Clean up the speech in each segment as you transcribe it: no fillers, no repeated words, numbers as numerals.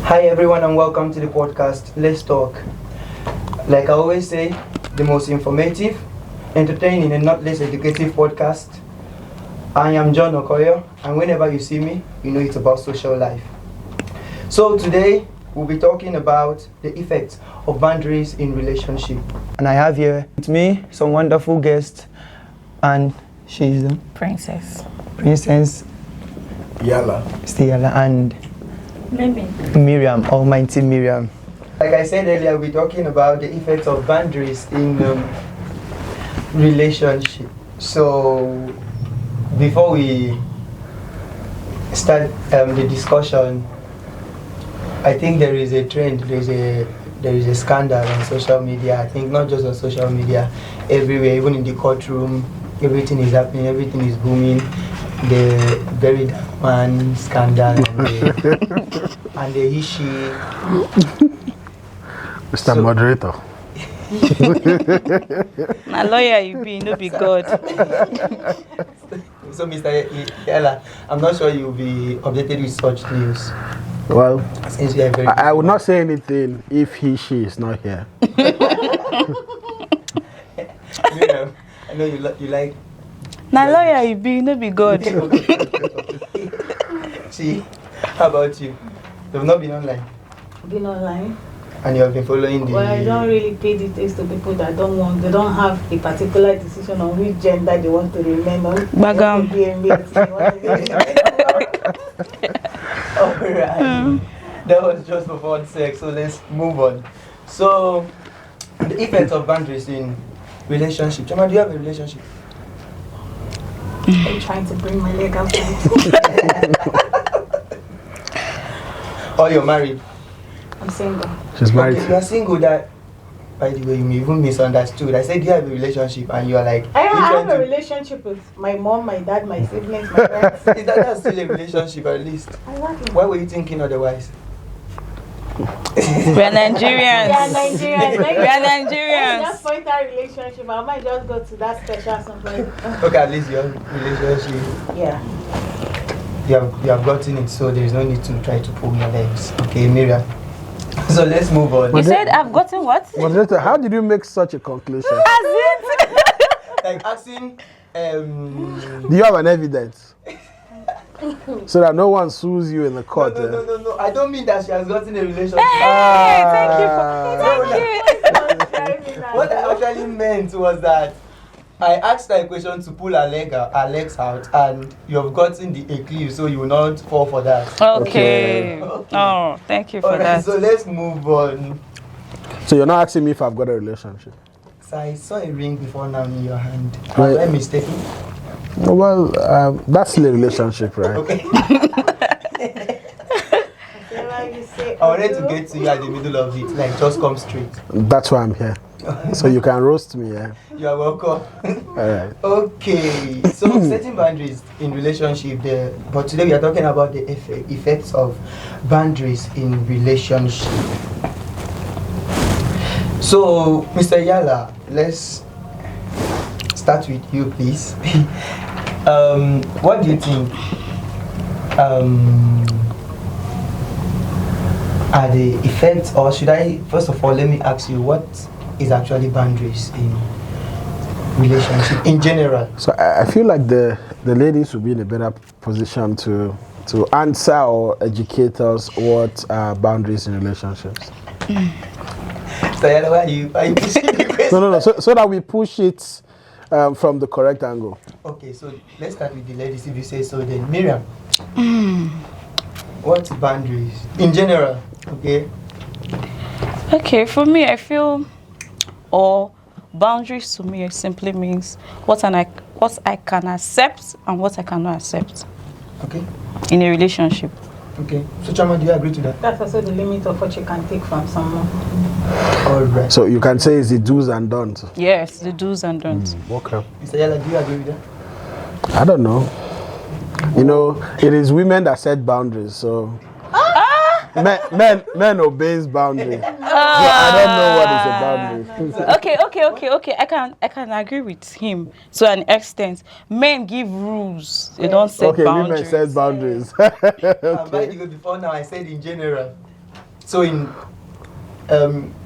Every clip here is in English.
Hi everyone and welcome to the podcast Let's Talk. Like I always say, the most informative, entertaining and not less educative podcast. I am John Okoyo, and whenever you see me, you know it's about social life. So today we'll be talking about the effects of boundaries in relationship. And I have here with me some wonderful guests, and she's the Princess Yala, and Miriam, Almighty Miriam. Like I said earlier, we're talking about the effects of boundaries in relationship. So before we start the discussion, I think there is a trend, there is a scandal on social media. I think not just on social media, everywhere, even in the courtroom, everything is happening, everything is booming. The buried man scandal and the issue. Mr. Moderator. My lawyer, you be, no be God. So, Mr. Yala, I'm not sure you'll be updated with such news. Well, since you are very I would not say anything if she is not here. Miriam, I know you like. My lawyer, you be, no be God. See, how about you? You've not been online? Been online. And you have been following the... Well, I don't really pay details to people that they don't have a particular decision on which gender they want to remain on. Bagam. Alright. That was just for fun sake, so let's move on. So, the effects of boundaries in relationship. Chama, do you have a relationship? I'm trying to bring my leg out. Or you're married? I'm single. She's married. Okay, you're single. That, by the way, you may even misunderstood. I said, do you have a relationship? And you're like... I have a relationship with my mom, my dad, my siblings, my friends. Is that's still a relationship at least? Exactly. Why were you thinking otherwise? We are Nigerians. We are Nigerians. We are Nigerians. Just point that relationship. I might just go to that special something. Okay, at least your relationship. Yeah. You have gotten it, so there is no need to try to pull your legs. Okay, Miriam. So let's move on. You said I've gotten what? Moderator, how did you make such a conclusion? As it? Like asking, Do you have an evidence? So that no one sues you in the court. No. I don't mean that she has gotten a relationship. Hey, thank you. What I actually meant was that I asked her a question to pull her legs out, and you have gotten the eclipse, so you will not fall for that. Okay. Oh, thank you for that. So let's move on. So you're not asking me if I've got a relationship? So I saw a ring before now in your hand. Was I mistaken? Well, that's the relationship, right? Okay. I wanted to get to you at the middle of it, like just come straight. That's why I'm here. So you can roast me, yeah? You are welcome. Alright. Okay, so setting boundaries in relationship there, but today we are talking about the effects of boundaries in relationship. So, Mr. Yala, let's start with you, please. What do you think are the effects, or should I, first of all, let me ask you, what is actually boundaries in relationship in general? So I feel like the ladies will be in a better position to answer or educate us what are boundaries in relationships. So why are you pushing the question? No. So that we push it from the correct angle. Okay, so let's start with the ladies, if you say so. Then Miriam, what's boundaries in general? Okay, for me, I feel, or boundaries to me simply means what I can accept and what I cannot accept. Okay. In a relationship. Okay. So Chama, do you agree to that? That's also the limit of what you can take from someone. All right. So you can say it's the do's and don'ts. Yes, the do's and don'ts. Okay. Mr. Yala, do you agree with that? I don't know. You know, it is women that set boundaries, so men obeys boundaries. So I don't know what is a boundary. Okay. I can agree with him to an extent. Men give rules, they don't set boundaries. Women set boundaries. By the way, before now I said in general. So in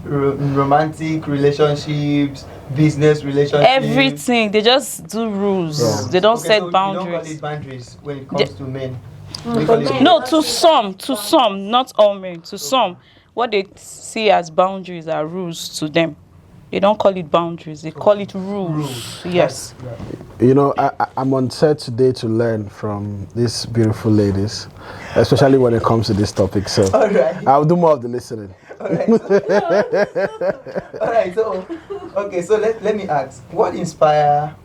romantic relationships, business relationships, everything, they just do rules. Yeah. They don't Okay, set so boundaries. You don't call it boundaries when it comes to men. We for call it men. No, to some, not all men. To some, what they see as boundaries are rules to them. They don't call it boundaries. They call it rules. Yes. Right. You know, I'm on set today to learn from these beautiful ladies, especially when it comes to this topic. So All right. I'll do more of the listening. All right. All right. So, okay. So let me ask, what inspire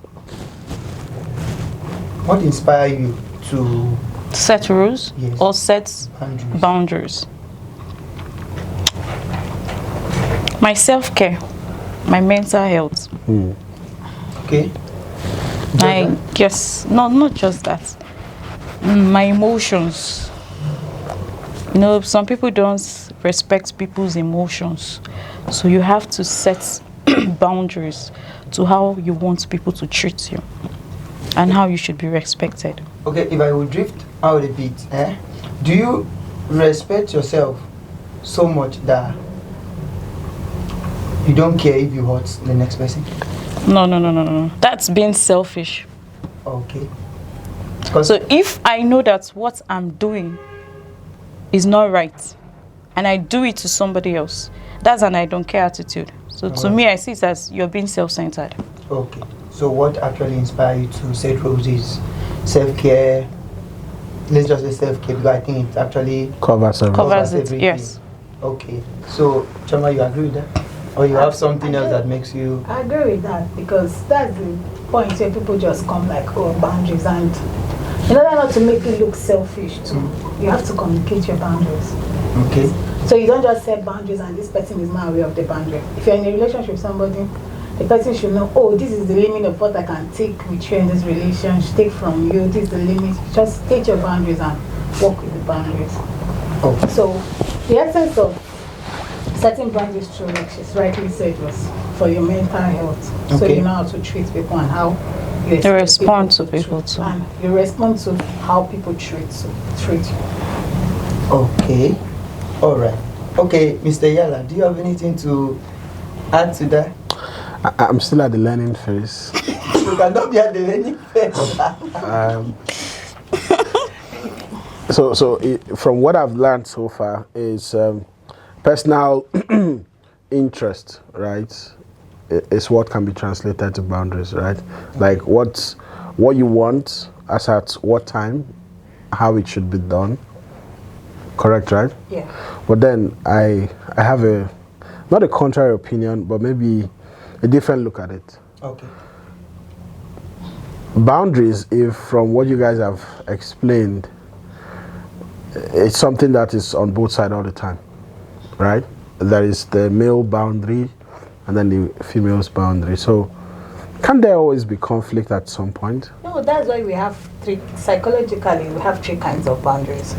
you to Set rules Yes. or set boundaries? boundaries. My self-care, my mental health. Okay. Not just that. My emotions. You know, some people don't respect people's emotions. So you have to set boundaries to how you want people to treat you and how you should be respected. Okay, if I would drift out a bit, do you respect yourself so much that you don't care if you hurt the next person? No. That's being selfish. Okay. So if I know that what I'm doing is not right and I do it to somebody else, that's an I don't care attitude. So to me, I see it as you're being self-centered. Okay. So what actually inspired you to set rules is self-care? Let's just say self-care because I think it actually Covers everything. Covers it, everything. yes. Okay. So, Chama, you agree with that? Or you have something else that makes you... I agree with that because that's the point where people just come like, oh, boundaries, and in order not to make it look selfish too, you have to communicate your boundaries. Okay. So you don't just set boundaries and this person is not aware of the boundary. If you're in a relationship with somebody, the person should know, oh, this is the limit of what I can take with you in this relationship, take from you, this is the limit. Just state your boundaries and work with the boundaries. Oh. So the essence of setting boundaries through, like she's rightly said, was for your mental health. So Okay. you know how to treat people and how you You expect respond to treat- people too. And you respond to how people treat you. Okay. All right. Okay, Mr. Yala, do you have anything to add to that? I'm still at the learning phase. You cannot be at the learning phase. From what I've learned so far is personal interest, right? Is what can be translated to boundaries, right? Like what you want, as at what time, how it should be done. Correct, right? Yeah. But then I have not a contrary opinion, but maybe a different look at it. Okay. Boundaries, if from what you guys have explained, it's something that is on both sides all the time, right? There is the male boundary and then the female's boundary. So can there always be conflict at some point? No, that's why we have psychologically, we have three kinds of boundaries.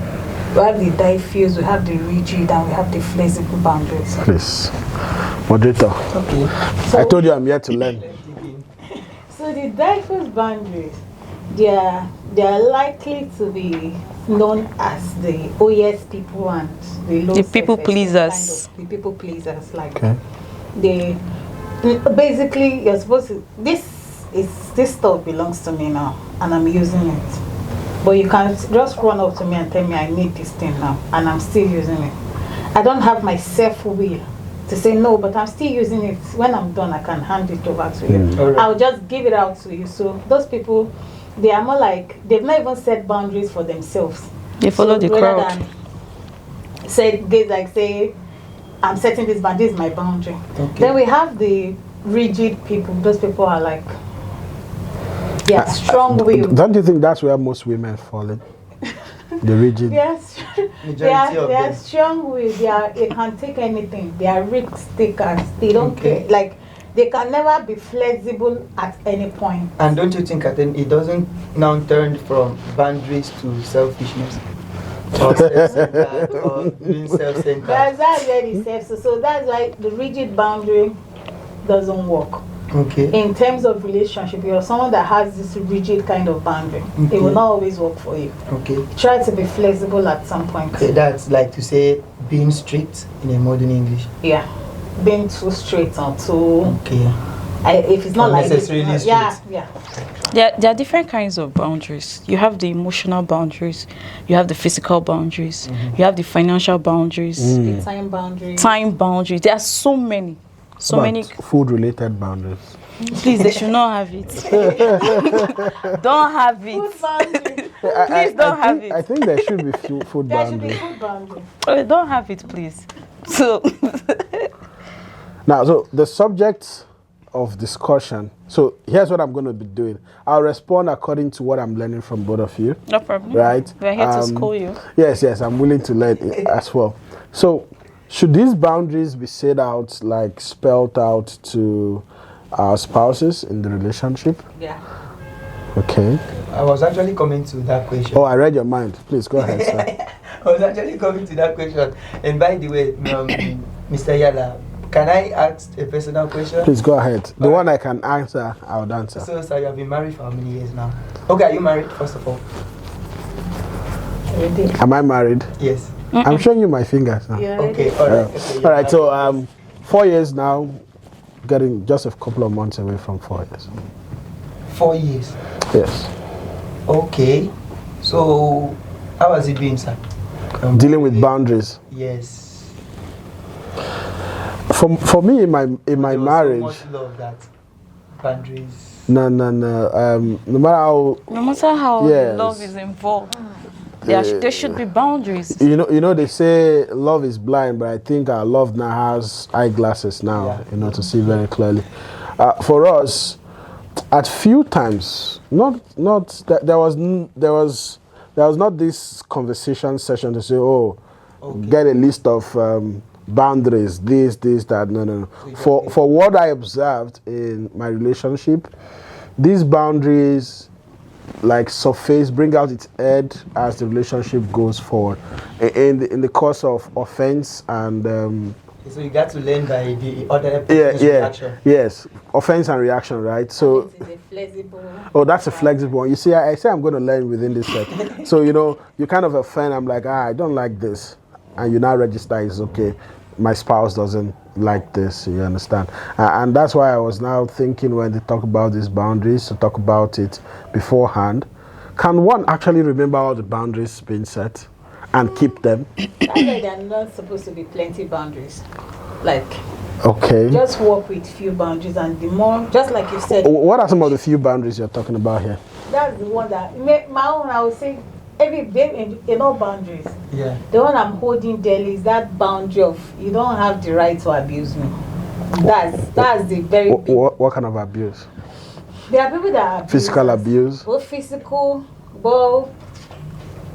We have the diffuse, we have the rigid, and we have the flexible boundaries. Please, moderator. Okay. I told you I'm here to learn. So the diffuse boundaries, they are likely to be known as the OES people and the low The people self-esteem pleasers. kind of, the people pleasers, like Okay. basically you're supposed to, this stuff belongs to me now and I'm using it. But you can't just run up to me and tell me I need this thing now and I'm still using it. I don't have my self-will to say no, but I'm still using it. When I'm done, I can hand it over to you. All right. I'll just give it out to you. So those people, they are more like, they've not even set boundaries for themselves. They follow the rather crowd. than say, I'm setting this boundary, this is my boundary. Okay. Then we have the rigid people. Those people are like, they are strong-willed. Don't you think that's where most women fall in? The rigid. Yes, Majority of they are them. strong-willed. They can take anything. They are risk takers. They don't Okay. care. Like, they can never be flexible at any point. And don't you think then it doesn't now turn from boundaries to selfishness? Or self-centered or being self-centered? That's where the self. So that's why the rigid boundary doesn't work. Okay. In terms of relationship, you're someone that has this rigid kind of boundary. Okay. It will not always work for you. Okay. Try to be flexible at some point. Okay, that's like to say being strict in a modern English. Yeah, being too straight or too. Okay. If it's not like this, Unnecessarily yeah, strict. yeah. There are different kinds of boundaries. You have the emotional boundaries, you have the physical boundaries, you have the financial boundaries, The time boundary. time boundaries. There are so many. So About many. food-related boundaries. Please, they should not have it. Don't have Food it. boundary. Please don't have it. I think there should be food There should be boundaries. food boundary. Don't have it, please. So, Now, so the subject of discussion. So here's what I'm going to be doing. I'll respond according to what I'm learning from both of you. no problem. Right? We're here to school you. Yes, I'm willing to learn it as well. So, should these boundaries be set out, like spelled out to our spouses in the relationship? Yeah. Okay. I was actually coming to that question. Oh, I read your mind. Please go ahead, sir. I was actually coming to that question. And by the way, Mr. Yala, can I ask a personal question? Please go ahead. The one I can answer, I would answer. So, sir, you have been married for how many years now? Okay, are you married, first of all? Ready? Am I married? Yes. I'm showing you my fingers now. Yeah. Okay, all right. Okay, All right, so 4 years now, getting just a couple of months away from 4 years. 4 years. Yes. Okay. So, how has it been, sir? Dealing with boundaries. Yes. For me, in my There was marriage, so much love that boundaries. no. No matter how, No matter how Yes. love is involved, there should be boundaries. you know, they say love is blind, but I think our love now has eyeglasses now, Yeah. to see very clearly. For us, at few times, there was not this conversation session to say, oh, Okay. get a list of boundaries, this, that. No. For what I observed in my relationship, these boundaries like surface, bring out its head as the relationship goes forward. In the course of offense and So you got to learn by the other person's reaction. yes, offense and reaction, right? So. It is a flexible. Oh, that's a flexible one. You see, I say I'm going to learn within this set. So, you kind of offend. I'm like, I don't like this. And you now register, it's okay. My spouse doesn't like this, you understand? And that's why I was now thinking when they talk about these boundaries, to talk about it beforehand. Can one actually remember all the boundaries being set and keep them? Actually, there are not supposed to be plenty boundaries. Like, Okay. just work with few boundaries, and the more, just like you said, What are some of the few boundaries you're talking about here? that's the one that my own. I would say in all boundaries. Yeah. The one I'm holding dearly is that boundary of you don't have the right to abuse me. That's the very big. What kind of abuse? There are people that abuse Physical us, abuse? both physical, both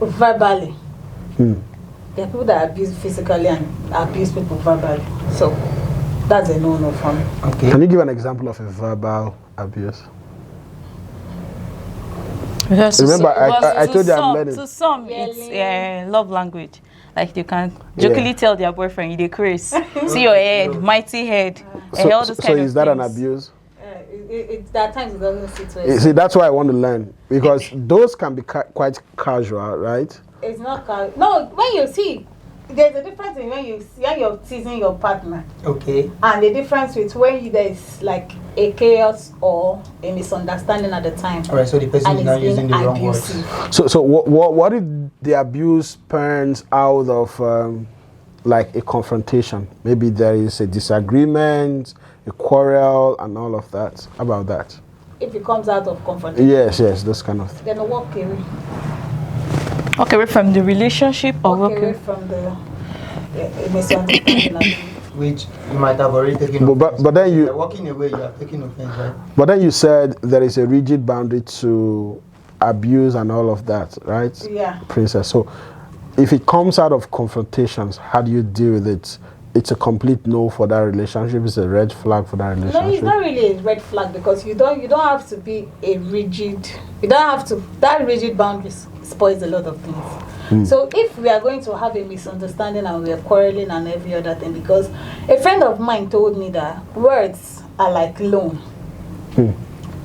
verbally. There are people that abuse physically and abuse people verbally. So that's a no-no for me. Okay. Can you give an example of a verbal abuse? Because Remember, because I to told you I'm some- learning. To some, it's love language. Like you can jokingly tell their boyfriend, you dey craze. See your head, mighty head, and all those kind of is that an things. abuse? There are times it doesn't sit well. You see, that's why I want to learn, because those can be quite casual, right? It's not no. When you see, there's a difference in when you're teasing your partner, Okay. and the difference with when there's like a chaos or a misunderstanding at the time. All right. So the person And is now it's being using the wrong words. abusive. So what if the abuse turns out of like a confrontation? Maybe there is a disagreement, a quarrel, and all of that. How about that? If it comes out of confrontation, Yes, those kind of things. then walk away. Okay, away from the relationship or Walk away okay. from the misunderstanding. Which you might have already taken But offense. then you By walking away, you are taking offense, right? But then you said there is a rigid boundary to abuse and all of that, right? Yeah. Princess. So if it comes out of confrontations, how do you deal with it? It's a complete no for that relationship. It's a red flag for that relationship. No, it's not really a red flag because you don't have to be a rigid. You don't have to. That rigid boundaries spoils a lot of things. So if we are going to have a misunderstanding and we are quarreling and every other thing, because a friend of mine told me that words are like loan.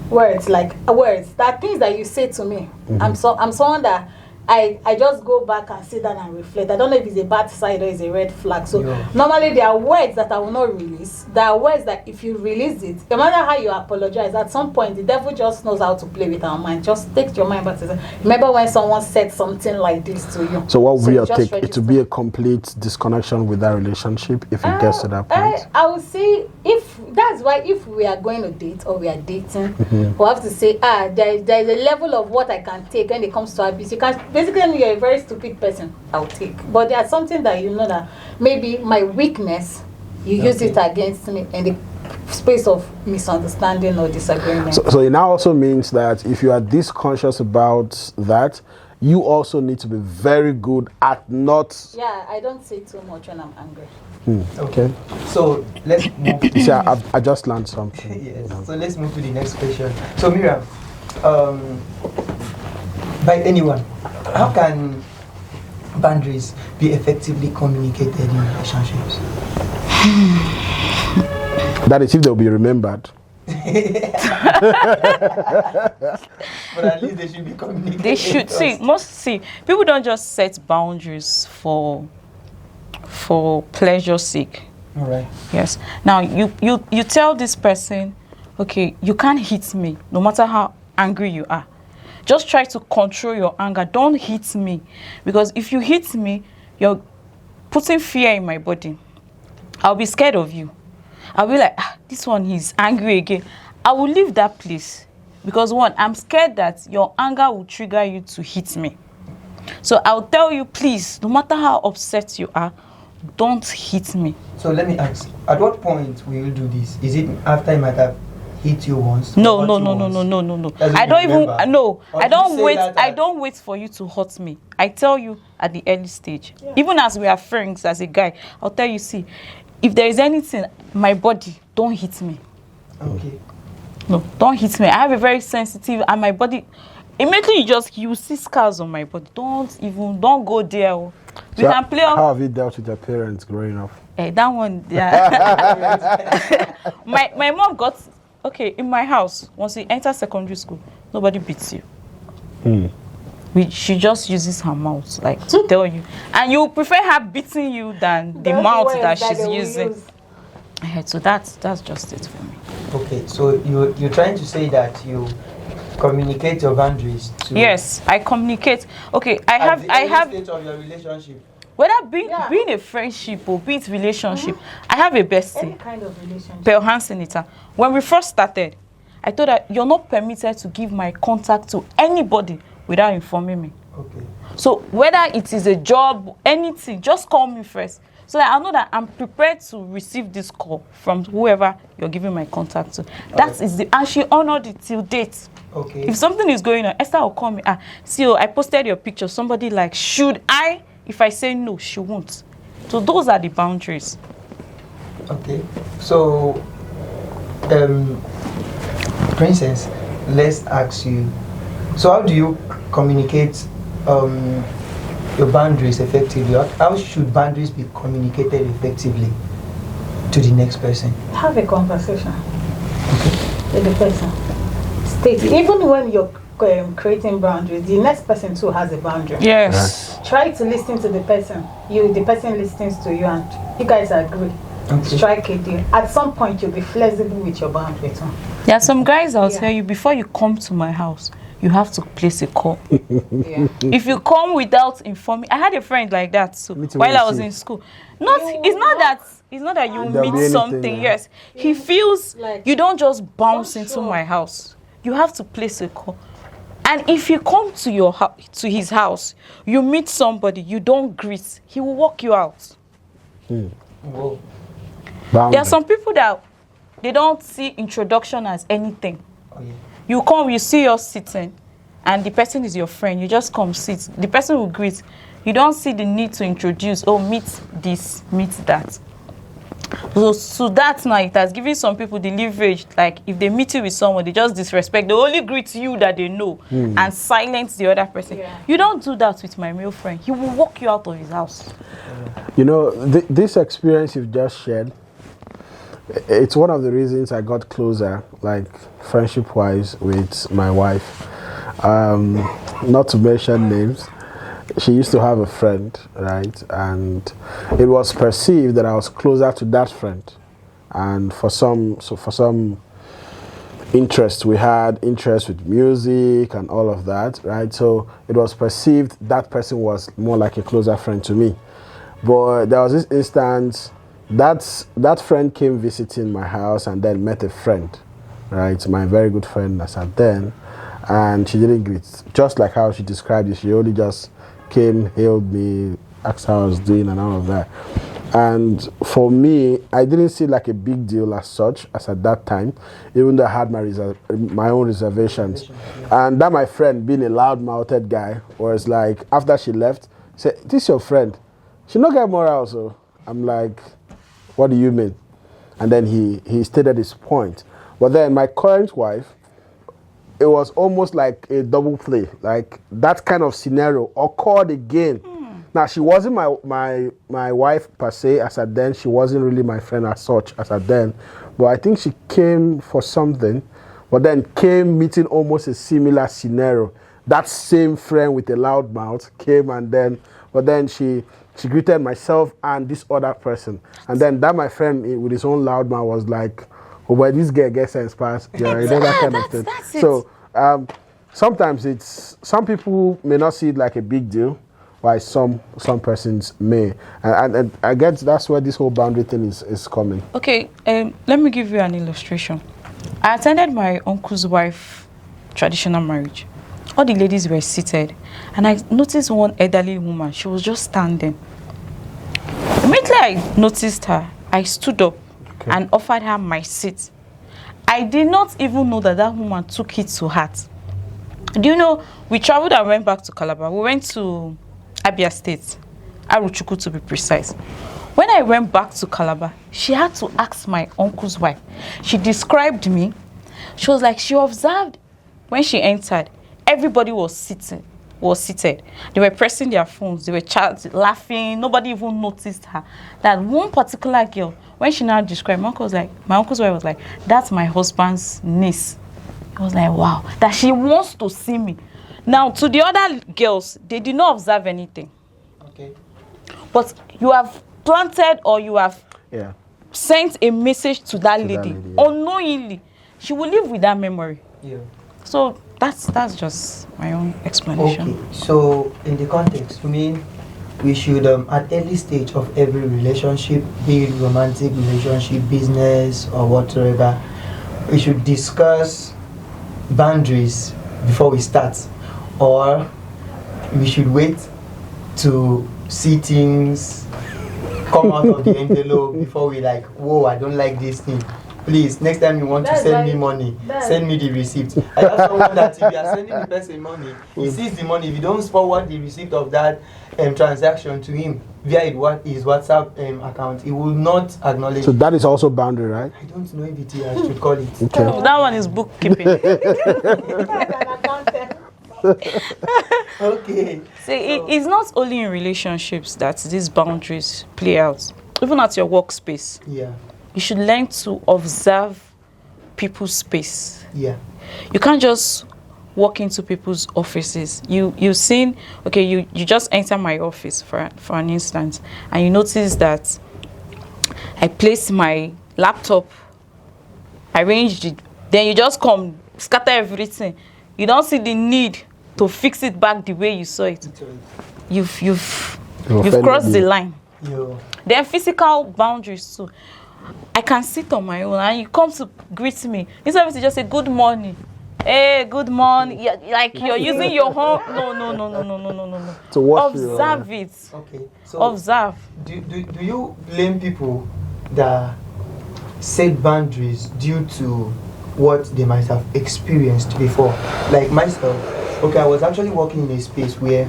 Words, like words. There are things that you say to me. I'm someone that I just go back and sit down and reflect. I don't know if it's a bad side or it's a red flag. So normally there are words that I will not release. There are words that if you release it, no matter how you apologize, at some point the devil just knows how to play with our mind. Just take your mind back to say, remember when someone said something like this to you. So what will you take? It to be a complete disconnection with that relationship if it gets to that point? I would say if we are going to date or we are dating, we have to say, there is a level of what I can take when it comes to abuse. You can't. Basically, when you're a very stupid person, I'll take. But there's something that you know that maybe my weakness, you use it against me in the space of misunderstanding or disagreement. So it now also means that if you are this conscious about that, you also need to be very good at not... Yeah, I don't say too much when I'm angry. Okay. So let's move to... See, I just learned something. Yes. So let's move to the next question. So Miriam, by anyone, how can boundaries be effectively communicated in relationships? That is if they'll be remembered. But at least they should be communicated. They should see. People don't just set boundaries for pleasure's sake. All right. Yes. Now you tell this person, okay, you can't hit me no matter how angry you are. Just try to control your anger. Don't hit me, because if you hit me, you're putting fear in my body. I'll be scared of you. I'll be like, this one, he's angry again. I will leave that place because one, I'm scared that your anger will trigger you to hit me. So I'll tell you, please, no matter how upset you are, don't hit me. So let me ask, at what point will you do this? Is it after you might have hit you once? No. I don't wait for you to hurt me. I tell you at the early stage. Yeah. Even as we are friends, as a guy, I'll tell you, see, if there is anything, my body, don't hit me. Okay. No, don't hit me. I have a very sensitive, and my body, immediately you see scars on my body. Don't go there. We can play. How have you dealt with your parents growing up? That one, yeah. my mom got, okay, in my house, once you enter secondary school, nobody beats you. She just uses her mouth, like, to tell you. And you prefer her beating you than the mouth that she's using. So that's just it for me. Okay, so you're trying to say that you communicate your boundaries to... Yes, I communicate. Okay, I have state of your relationship. Whether being a friendship or be it relationship, I have a bestie. Any kind of relationship. Per Hansenita. When we first started, I told her, you're not permitted to give my contact to anybody without informing me. Okay. So whether it is a job, anything, just call me first. So that I know that I'm prepared to receive this call from whoever you're giving my contact to. That is and she honored it till date. Okay. If something is going on, Esther will call me. See, I posted your picture. Somebody like, should I? If I say no, she won't. So those are the boundaries. Okay. So, Princess, let's ask you. So how do you communicate your boundaries effectively? How should boundaries be communicated effectively to the next person? Have a conversation with the person. State, even when you're creating boundaries, the next person too has a boundary. Yes. Try to listen to the person. The person listens to you, and you guys agree. Okay. Strike a deal. At some point, you'll be flexible with your boundary too. There are some guys I'll tell you, before you come to my house, you have to place a call. If you come without informing, I had a friend like that too while I was in school. It's not that you meet something. Yes, he feels like you don't just bounce into my house. You have to place a call. And if you come to his house, you meet somebody, you don't greet, he will walk you out. Whoa. There are some people that they don't see introduction as anything. Oh, yeah. You come, you see us sitting, and the person is your friend. You just come sit. The person will greet. You don't see the need to introduce, meet this, meet that. So that now, it has given some people the leverage, like if they meet you with someone, they just disrespect. They only greet you that they know and silence the other person. Yeah. You don't do that with my male friend. He will walk you out of his house. You know, this experience you've just shared it's one of the reasons I got closer, like friendship-wise, with my wife. Not to mention names. She used to have a friend, right? And it was perceived that I was closer to that friend. And for some interest, we had interest with music and all of that, right? So it was perceived that person was more like a closer friend to me. But there was this instance that friend came visiting my house and then met a friend, right? My very good friend as at then, and she didn't greet. Just like how she described it, she only just came, hailed me, asked how I was doing and all of that. And for me, I didn't see like a big deal as such as at that time, even though I had my own reservations. And that my friend, being a loud-mouthed guy, was like, after she left, said, "This your friend? She not get moral." So I'm like, "What do you mean?" And then he stated his point. But then my current wife, it was almost like a double play. Like that kind of scenario occurred again. Now, she wasn't my wife per se as at then. She wasn't really my friend as such as at then. But I think she came for something, but then came meeting almost a similar scenario. That same friend with a loud mouth came and then, but then she greeted myself and this other person. And then that my friend with his own loud mouth was like, "Oh, boy, this girl gets sense past." Yeah, you know, that kind of thing. So sometimes some people may not see it like a big deal, why some persons may, and I guess that's where this whole boundary thing is coming. Okay, let me give you an illustration. I attended my uncle's wife traditional marriage. All the ladies were seated, and I noticed one elderly woman. She was just standing. Immediately I noticed her, I stood up and offered her my seat. I did not even know that woman took it to heart. Do you know, we traveled and went back to Calabar. We went to Abia State, Aruchuku to be precise. When I went back to Calabar, she had to ask my uncle's wife. She described me. She was like, she observed when she entered, everybody was seated. They were pressing their phones. They were chatting, laughing. Nobody even noticed her. That one particular girl, when she now described, my uncle's wife was like, "That's my husband's niece." I was like, wow, that she wants to see me. Now, to the other girls, they did not observe anything. Okay. But you have planted or you have sent a message to that lady. Unknowingly, she will live with that memory. Yeah. So that's just my own explanation. Okay. So in the context, you mean we should at early stage of every relationship, be it romantic relationship, business or whatever, we should discuss boundaries before we start, or we should wait to see things come out of the envelope before we like, whoa, I don't like this thing. Please, next time you want to send me money, send me the receipt. I have someone that if you are sending the person money, he sees the money. If you don't forward the receipt of that transaction to him via his WhatsApp account, he will not acknowledge. So that is also boundary, right? I don't know if it is, I should call it. Okay. Oh, that one is bookkeeping. Okay. See, it's not only in relationships that these boundaries play out. Even at your workspace. Yeah. You should learn to observe people's space. Yeah. You can't just walk into people's offices. You've seen, okay, you just enter my office for an instance, and you notice that I placed my laptop, arranged it, then you just come, scatter everything. You don't see the need to fix it back the way you saw it. You've crossed the line. Yeah. There are physical boundaries too. I can sit on my own and you come to greet me. Instead of to just say good morning. Hey, good morning. Yeah, like you're using your home. No. To watch observe it. Okay. So observe. Do you blame people that set boundaries due to what they might have experienced before? Like myself, okay, I was actually working in a space where,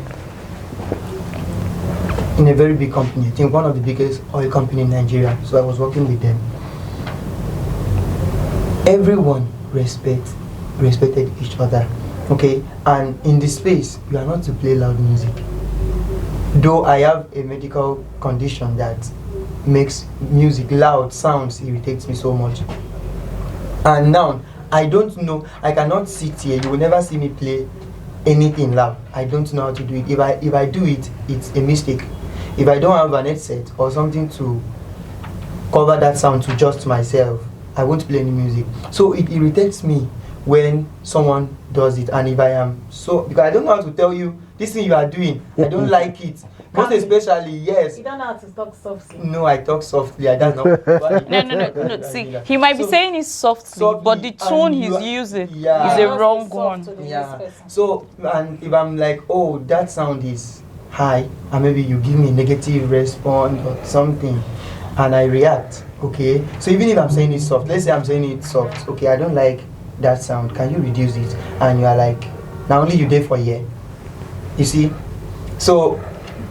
in a very big company, I think one of the biggest oil company in Nigeria. So I was working with them. Everyone respected each other, okay? And in this space, you are not to play loud music. Though I have a medical condition that makes music, loud sounds irritates me so much. And now, I don't know, I cannot sit here, you will never see me play anything loud. I don't know how to do it. If I do it, it's a mistake. If I don't have an headset or something to cover that sound to just myself, I won't play any music. So it irritates me when someone does it, and if I am so, because I don't know how to tell you this thing you are doing, I don't like it. Most especially, yes. You don't know how to talk softly. No, I talk softly. I don't know. No. See, he might be saying it softly, but the tone he's using is a wrong one. Yeah. So, and if I'm like, oh, that sound is high, and maybe you give me a negative response or something, and I react, okay? So even if I'm saying it soft, let's say I'm saying it soft, okay, I don't like that sound, can you reduce it? And you are like, now only you there for a year. You see? So,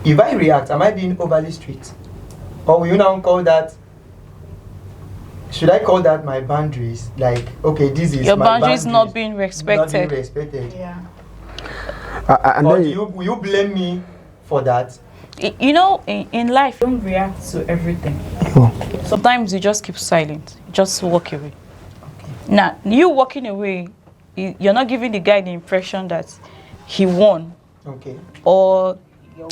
if I react, am I being overly strict? Or will you now call that, should I call that my boundaries? Like, okay, this is your my boundaries not being respected. Not being respected. Yeah. And or then will you blame me for that? You know, in life, you don't react to everything. Sometimes you just keep silent. You just walk away. Okay. Now, you walking away, you're not giving the guy the impression that he won. Okay. Or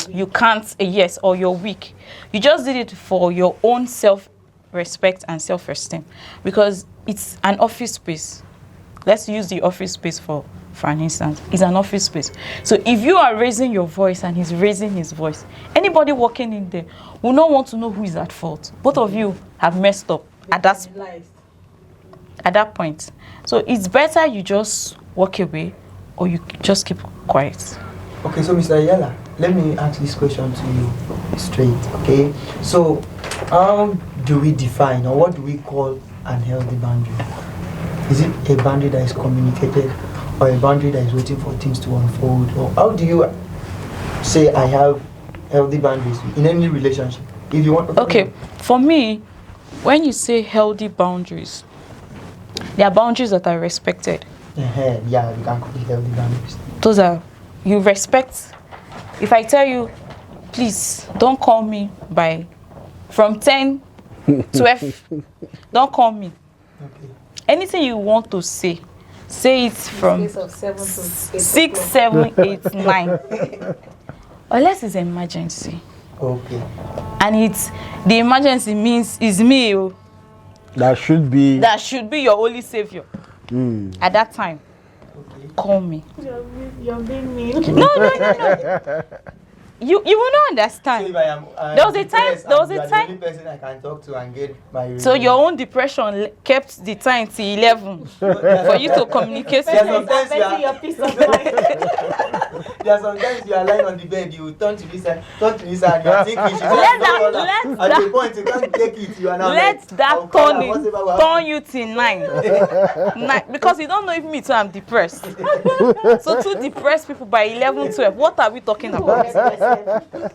you can't, yes, or you're weak. You just did it for your own self-respect and self-esteem, because it's an office space. Let's use the office space for an instance. It's an office space. So if you are raising your voice and he's raising his voice, anybody walking in there will not want to know who is at fault. Both of you have messed up at that point. So it's better you just walk away, or you just keep quiet. Okay, so Mr. Yala, let me ask this question to you straight, okay? So, how do we define, or what do we call an healthy boundary? Is it a boundary that is communicated, or a boundary that is waiting for things to unfold? Or how do you say I have healthy boundaries in any relationship? If you want. Okay, for me, when you say healthy boundaries, there are boundaries that are respected. Yeah, you can call it healthy boundaries. Those are, you respect. If I tell you, please don't call me from 10, 12, don't call me. Okay. Anything you want to say it from 6, 7, 8, 9. Unless it's an emergency. Okay. And the emergency means is me. that should be your only savior. At that time. Okay. Call me. You're being mean. No. You will not understand. So if I am, There was a time. the only person I can talk to and get my. So your own depression kept the time till 11 for you to communicate. There are sometimes you are. Your peace of mind. There are sometimes you are lying on the bed, you turn to this side, and you are thinking she's Let at the point you can't take it, you are now. Let like, that turn you till 9. Because you don't know if me too I'm depressed. So two depressed people by 11, 12. What are we talking about?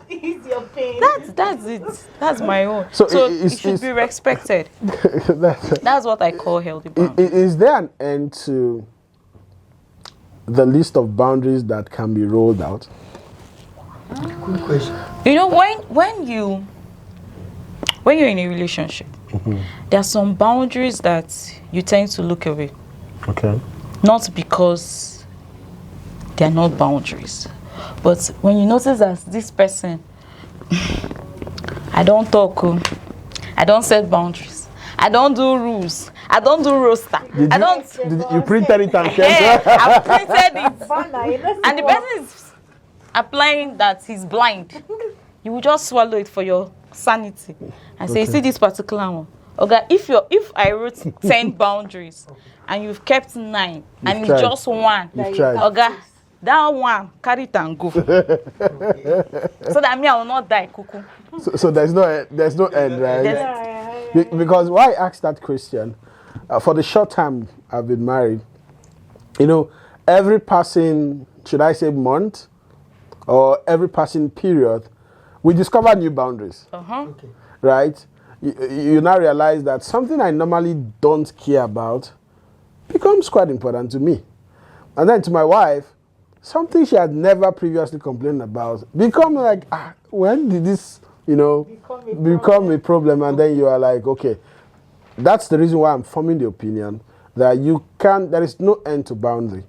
Ease your pain. That's it. That's my own. So it should be respected. That's what I call healthy boundaries. Is there an end to the list of boundaries that can be rolled out? Good question. You know, when you're in a relationship, there are some boundaries that you tend to look away. Okay. Not because they're not boundaries, but when you notice that this person, I don't talk, I don't set boundaries, I don't do rules, I don't do roster, Did you printed it and Yeah, kept I printed it, and the person is applying that he's blind. You will just swallow it for your sanity and say, see this particular one. Okay, if I wrote 10 boundaries and you've kept 9 and it's just one, okay, that one carry it and go. So that me I will not die, cuckoo. So there's no end, right? Because why I asked that question, for the short time I've been married, you know, every passing, should I say month, or every passing period, we discover new boundaries, Okay. right? You now realize that something I normally don't care about becomes quite important to me. And then to my wife, something she had never previously complained about become like, when did this you know, become a problem, and then you are like, okay, that's the reason why I'm forming the opinion that there is no end to boundary.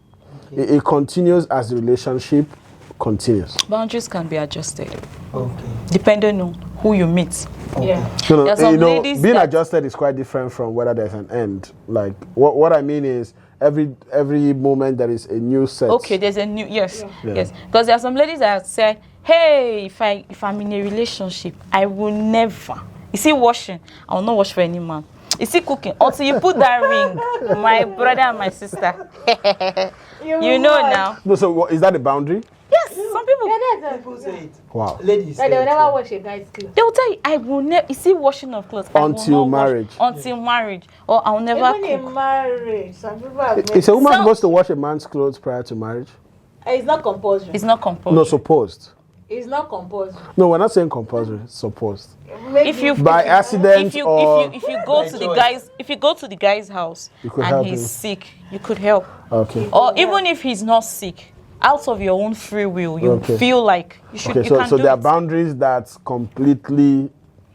It continues as the relationship continues. Boundaries can be adjusted. Okay. Depending on who you meet. Okay. Yeah. No, There are some you know, ladies being that- adjusted is quite different from whether there's an end. Like, what I mean is, every moment there is a new set. Okay, there's a new yes. Yeah. Yes. Because there are some ladies that say, hey, if I'm in a relationship, I will never. You see washing, I will not wash for any man. You see cooking, until you put that ring, my brother and my sister. You know now. No, so is that a boundary? Yes, some people. People say it. Wow. Ladies Like say they will it, never yeah. wash a guy's clothes. They will tell you, I will never. You see, washing of clothes I will Until not wash marriage. Until marriage, or I'll never Even cook. in marriage, some people have made Is a woman So- supposed to wash a man's clothes prior to marriage? It's not compulsory. It's not compulsory. No, supposed. It's not compulsory. No, we're not saying compulsory. Supposed. Maybe If you By accident if you or if you go to the guy's house You could help and he's him. sick, you could help. okay. Or even if he's not sick, out of your own free will, you Okay. feel like you should. Okay, you so can so do there are it. boundaries that completely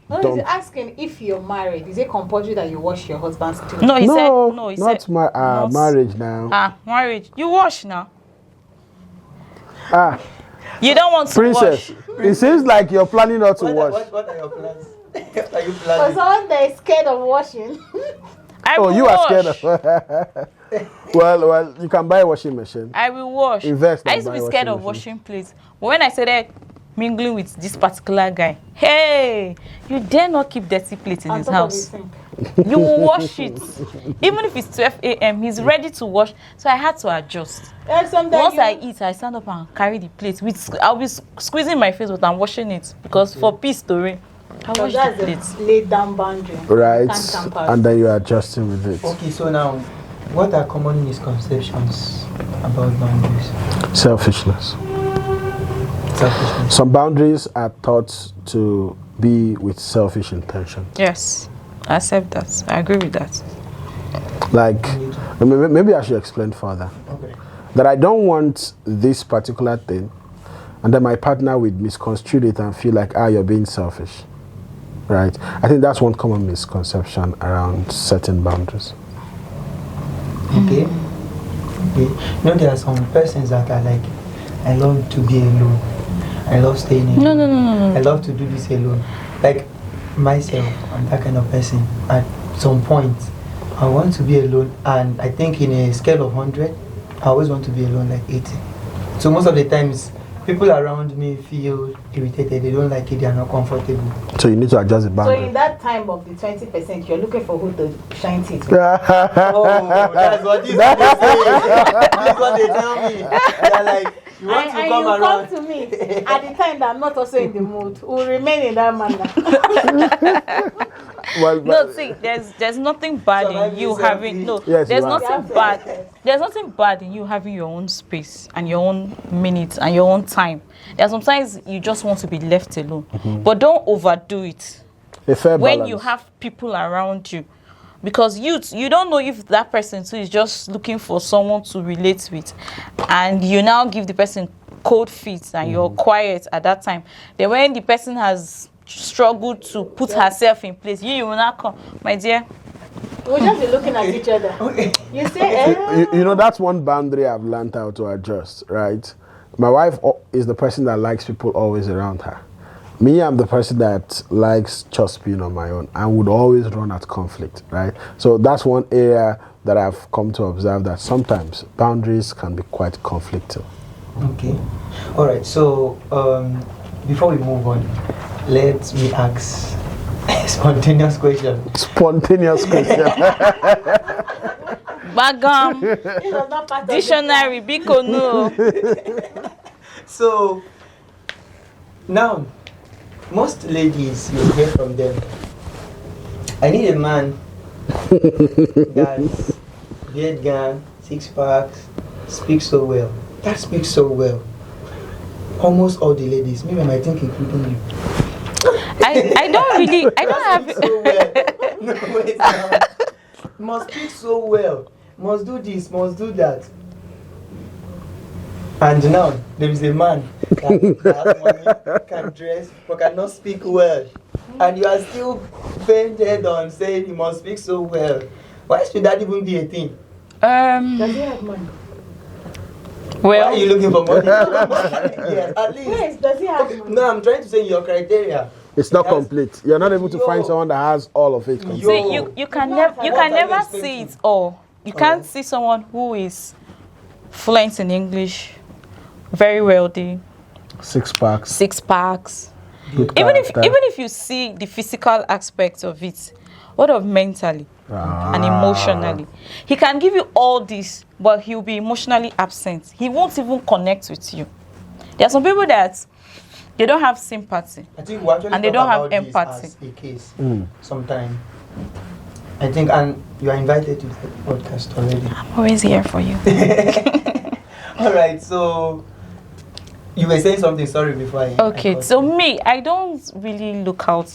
No, don't. he's asking if you're married. Is it compulsory that you wash your husband's clothes? No, he No, said no. He not said my marriage now. marriage. You wash now. Ah, You don't want to princess. wash. It seems like you're planning not to wash. What are your plans? What are you For planning? someone that is scared of washing, I Oh, will you wash. are scared of. well, you can buy a washing machine. I will wash. Invest I and used to buy be a scared washing of washing plates. But when I started mingling with this particular guy, hey, you dare not keep dirty plates in on his top of house. his sink. You will wash it. Even if it's 12 a.m., he's ready to wash. So I had to adjust. And sometimes Once you, I eat, I stand up and carry the plate. I'll be squeezing my face, but I'm washing it. Because for peace to reign, I so wash the that's plates. a laid down boundary. Right, You can't tamper. and then you're adjusting with it. Okay, so now, what are common misconceptions about boundaries? Selfishness. Selfishness. Some boundaries are thought to be with selfish intention. Yes, I accept that. I agree with that. Like, maybe I should explain further. Okay. That I don't want this particular thing, and then my partner would misconstrue it and feel like, you're being selfish. Right? I think that's one common misconception around setting boundaries. Okay. Okay. You know, there are some persons that are like, I love to be alone. I love staying alone. No. I love to do this alone. Like myself, I'm that kind of person. At some point, I want to be alone, and I think in a scale of 100, I always want to be alone like 80. So most of the times, people around me feel irritated. They don't like it. They are not comfortable. So you need to adjust the So boundary. in that time of the 20%, you're looking for who to shine teeth with. Oh, that's what this is saying. This is what they tell me. They're like, you want to And come you around. come to me at the time that I'm not also in the mood. We'll remain in that manner. Well, No, see, there's nothing bad So in you maybe having Yes, there's you are. nothing bad. There's nothing bad in you having your own space and your own minutes and your own time. There's sometimes you just want to be left alone, but don't overdo it a fair when balance. you have people around you, because you don't know if that person too is just looking for someone to relate with, and you now give the person cold feet and you're quiet at that time. Then when the person has struggled to put herself in place, you will not come, my dear. We'll just be looking at each other. Okay. You say, You know, that's one boundary I've learned how to adjust, right? My wife is the person that likes people always around her. Me, I'm the person that likes just being on my own and would always run at conflict, right? So that's one area that I've come to observe, that sometimes boundaries can be quite conflicting. Okay. All right. So before we move on, let me ask a spontaneous question. Spontaneous question. Bagam, this was not part of the dictionary, biko no. So now, most ladies, you hear from them, I need a man that beard gun, six packs, speaks so well. That speaks so well. Almost all the ladies, maybe I might think including you. I don't have So well. No, wait, now. Must speak so well. Must do this, must do that. And now there is a man that has money, can dress, but cannot speak well. And you are still bent on saying he must speak so well. Why should that even be a thing? Does he have money? Why are Well, you looking for money? Yes, at least. Yes, does he have money? No, I'm trying to say your criteria. It's not That's- complete. You're not able to find someone that has all of it complete. see, you can never What are you never expecting? see it all. You can't see someone who is fluent in English, very wealthy, 6 packs. 6 packs. Good Even character. if you see the physical aspect of it, what of mentally and emotionally? He can give you all this, but he'll be emotionally absent. He won't even connect with you. There are some people that they don't have sympathy. I think we actually And they talk don't have about this empathy. as a case sometime. I think, and you are invited to the podcast already. I'm always here for you. All right, so you were saying something. Sorry, before I. Okay, cut so you. me, I don't really look out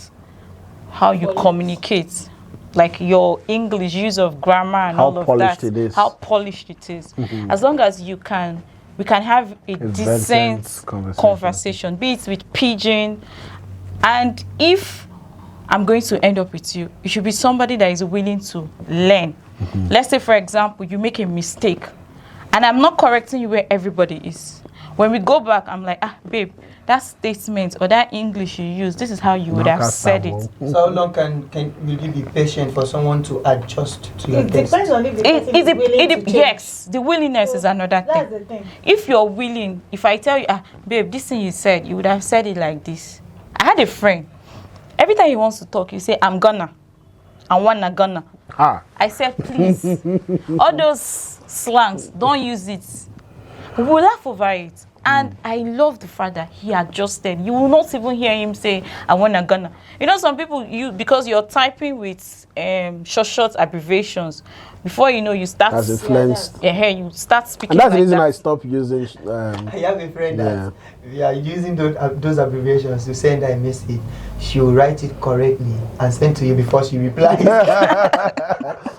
how you communicate, like your English use of grammar and How all of polished that. it is. How polished it is. As long as we can have a decent decent conversation, be it with pidgin, and if I'm going to end up with you, you should be somebody that is willing to learn. Let's say, for example, you make a mistake, and I'm not correcting you where everybody is. When we go back, I'm like, babe, that statement or that English you use, this is how you would have said it. So how long can will you be patient for someone to adjust to your It taste? depends on if the person is willing to change. Yes, the willingness is another That's thing. the thing. If you're willing, if I tell you, babe, this thing you said, you would have said it like this. I had a friend. Every time he wants to talk, you say, I'm gonna. I wanna gonna. I said, please. All those slangs, don't use it. We will laugh over it. And I love the fact that he adjusted. You will not even hear him say, I wanna gonna. You know, some people, because you're typing with short abbreviations, before you know, you start. Has influenced. You start speaking. And that's the like reason that. I stopped using. I have a friend that we are using those abbreviations to send her a message. She will write it correctly and send to you before she replies.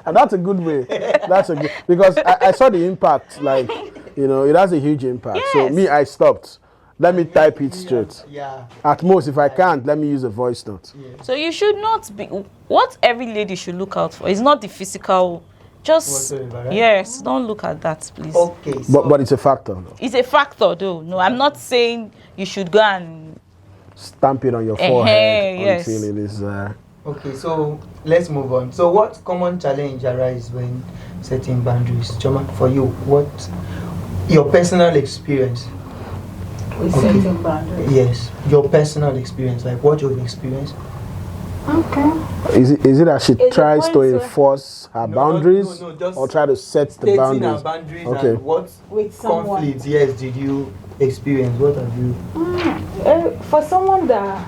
And that's a good way. That's a good, because I saw the impact. Like, you know, it has a huge impact. So Yes. me, I stopped. Let me type it straight. Yeah. At most, if I can't, let me use a voice note. So you should not be. What every lady should look out for is not the physical. Just Whatsoever, right? yes, don't look at that, please. Okay. So But it's a factor. Though. It's a factor, though. No, I'm not saying you should go and. Stamp it on your forehead yes. until it is. okay, so let's move on. So what common challenge arises when setting boundaries? Choma, for you, what your personal experience? With Okay. setting boundaries. Yes, your personal experience, like what you've experienced. Okay. Is it that she It's a tries to point where- enforce her boundaries no, just or try to set the Stating boundaries? our boundaries Okay. and what With someone. conflicts, yes, did you experience? What have you? For someone that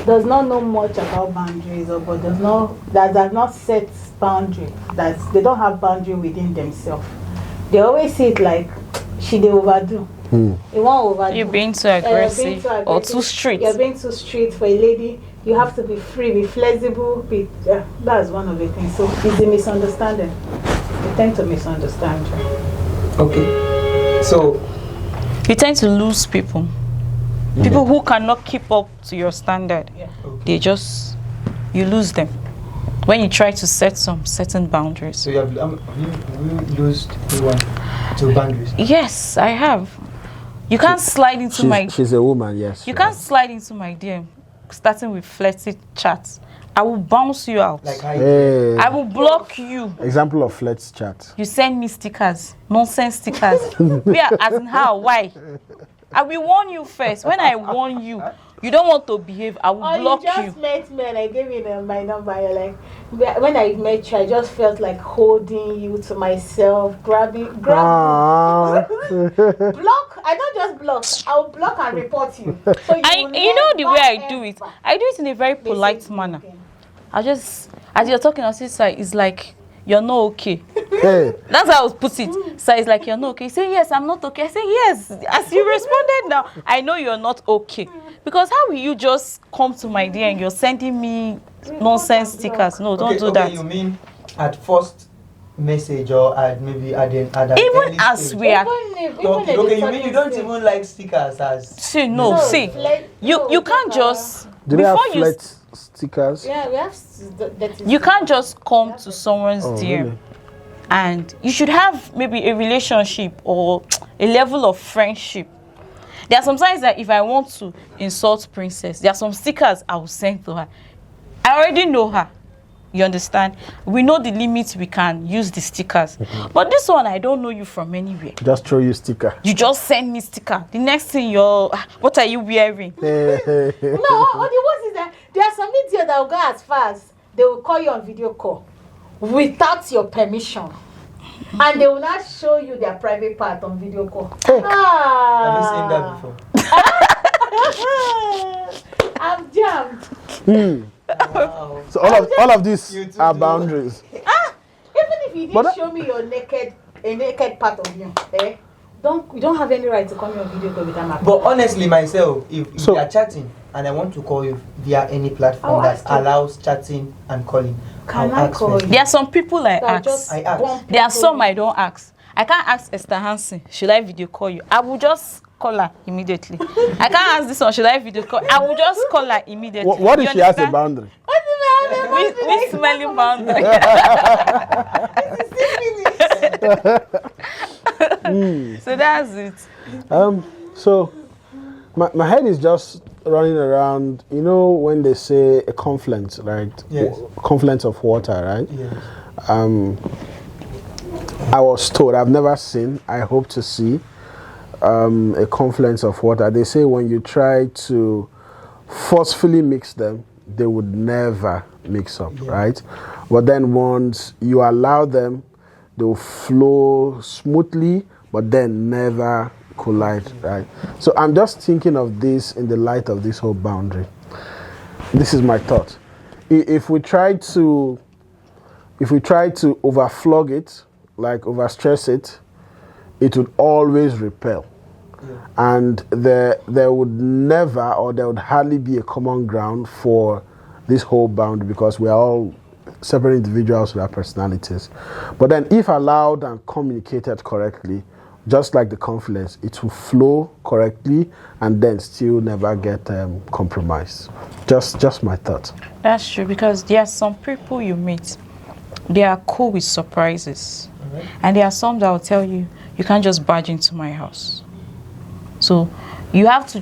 does not know much about boundaries or but does not set boundary, that they don't have boundary within themselves, they always see it like they overdo. They won't overdo. You're being too aggressive or too strict. You're being too strict for a lady. You have to be free, be flexible. That's one of the things. So it's a misunderstanding. They tend to misunderstand you. Okay, so You tend to lose people. People who cannot keep up to your standard. Yeah. They you lose them when you try to set some certain boundaries. so you lose one to boundaries. Yes, I have. You can't slide into my. She's a woman, yes. You can't slide into my DM, starting with flirty chats. I will bounce you out. Like Hey. I will block you. Example of let's chat. You send me stickers, nonsense stickers. Yeah, as in how? Why? I will warn you first. When I warn you, you don't want to behave. I will block you just met me and I gave you my number. You're like, when I met you, I just felt like holding you to myself, grabbing. Ah. Block. I don't just block. I'll block and report you. So You know the way I do it. I do it in a very polite manner. I just, as you're talking on this side, it's like you're not okay. Hey. That's how I would put it. So it's like you're not okay. You say yes, I'm not okay. I say yes. As you responded now, I know you're not okay. Because how will you just come to my dear and you're sending me nonsense stickers? No, don't do that. You mean at first message or at maybe at the Even early as stage? we are, Okay, you mean you don't even like stickers as? See, no, see, you can't just Do they have before you flat stickers? Yeah, we have. you can't just come to someone's Oh, DM, really? and you should have maybe a relationship or a level of friendship. There are some times that if I want to insult Princess, there are some stickers I will send to her. I already know her. You understand? We know the limits we can use the stickers. But this one, I don't know you from anywhere. Just throw you sticker. You just send me sticker. The next thing what are you wearing? No, the worst is that there are some idiots that will go as far as they will call you on video call without your permission. And they will not show you their private part on video call. Have you seen that before? I'm jammed. Wow. So all of these You too are do. boundaries. Even if you didn't show me your naked part of you, you don't have any right to call me on video call without my But honestly, myself, if So- we are chatting and I want to call you via any platform that ask you. allows chatting and calling, Can I'll I ask call first. you? There are some people I So I ask. just I ask. bump There are into some you. I don't ask. I can't ask Esther Hansen, should I video call you? I will just call her immediately. I can't ask this one, should I video call? I will just call her immediately. What if You she has a understand? boundary? We smelling boundary. So that's it. So my head is just running around. You know when they say a confluence, right? Yes. Confluence of water, right? Yes. I was told, I've never seen, I hope to see a confluence of water. They say when you try to forcefully mix them, they would never mix up, right? But then once you allow them, they'll flow smoothly, but then never collide, right? So I'm just thinking of this in the light of this whole boundary. This is my thought. If we try to overflog it, like overstress it, it would always repel. And there would never, or there would hardly be a common ground for this whole boundary, because we are all separate individuals with our personalities. But then if allowed and communicated correctly, just like the confluence, it will flow correctly and then still never get compromised. Just my thought. That's true, because there are some people you meet, they are cool with surprises. And there are some that will tell you, you can't just barge into my house. So you have to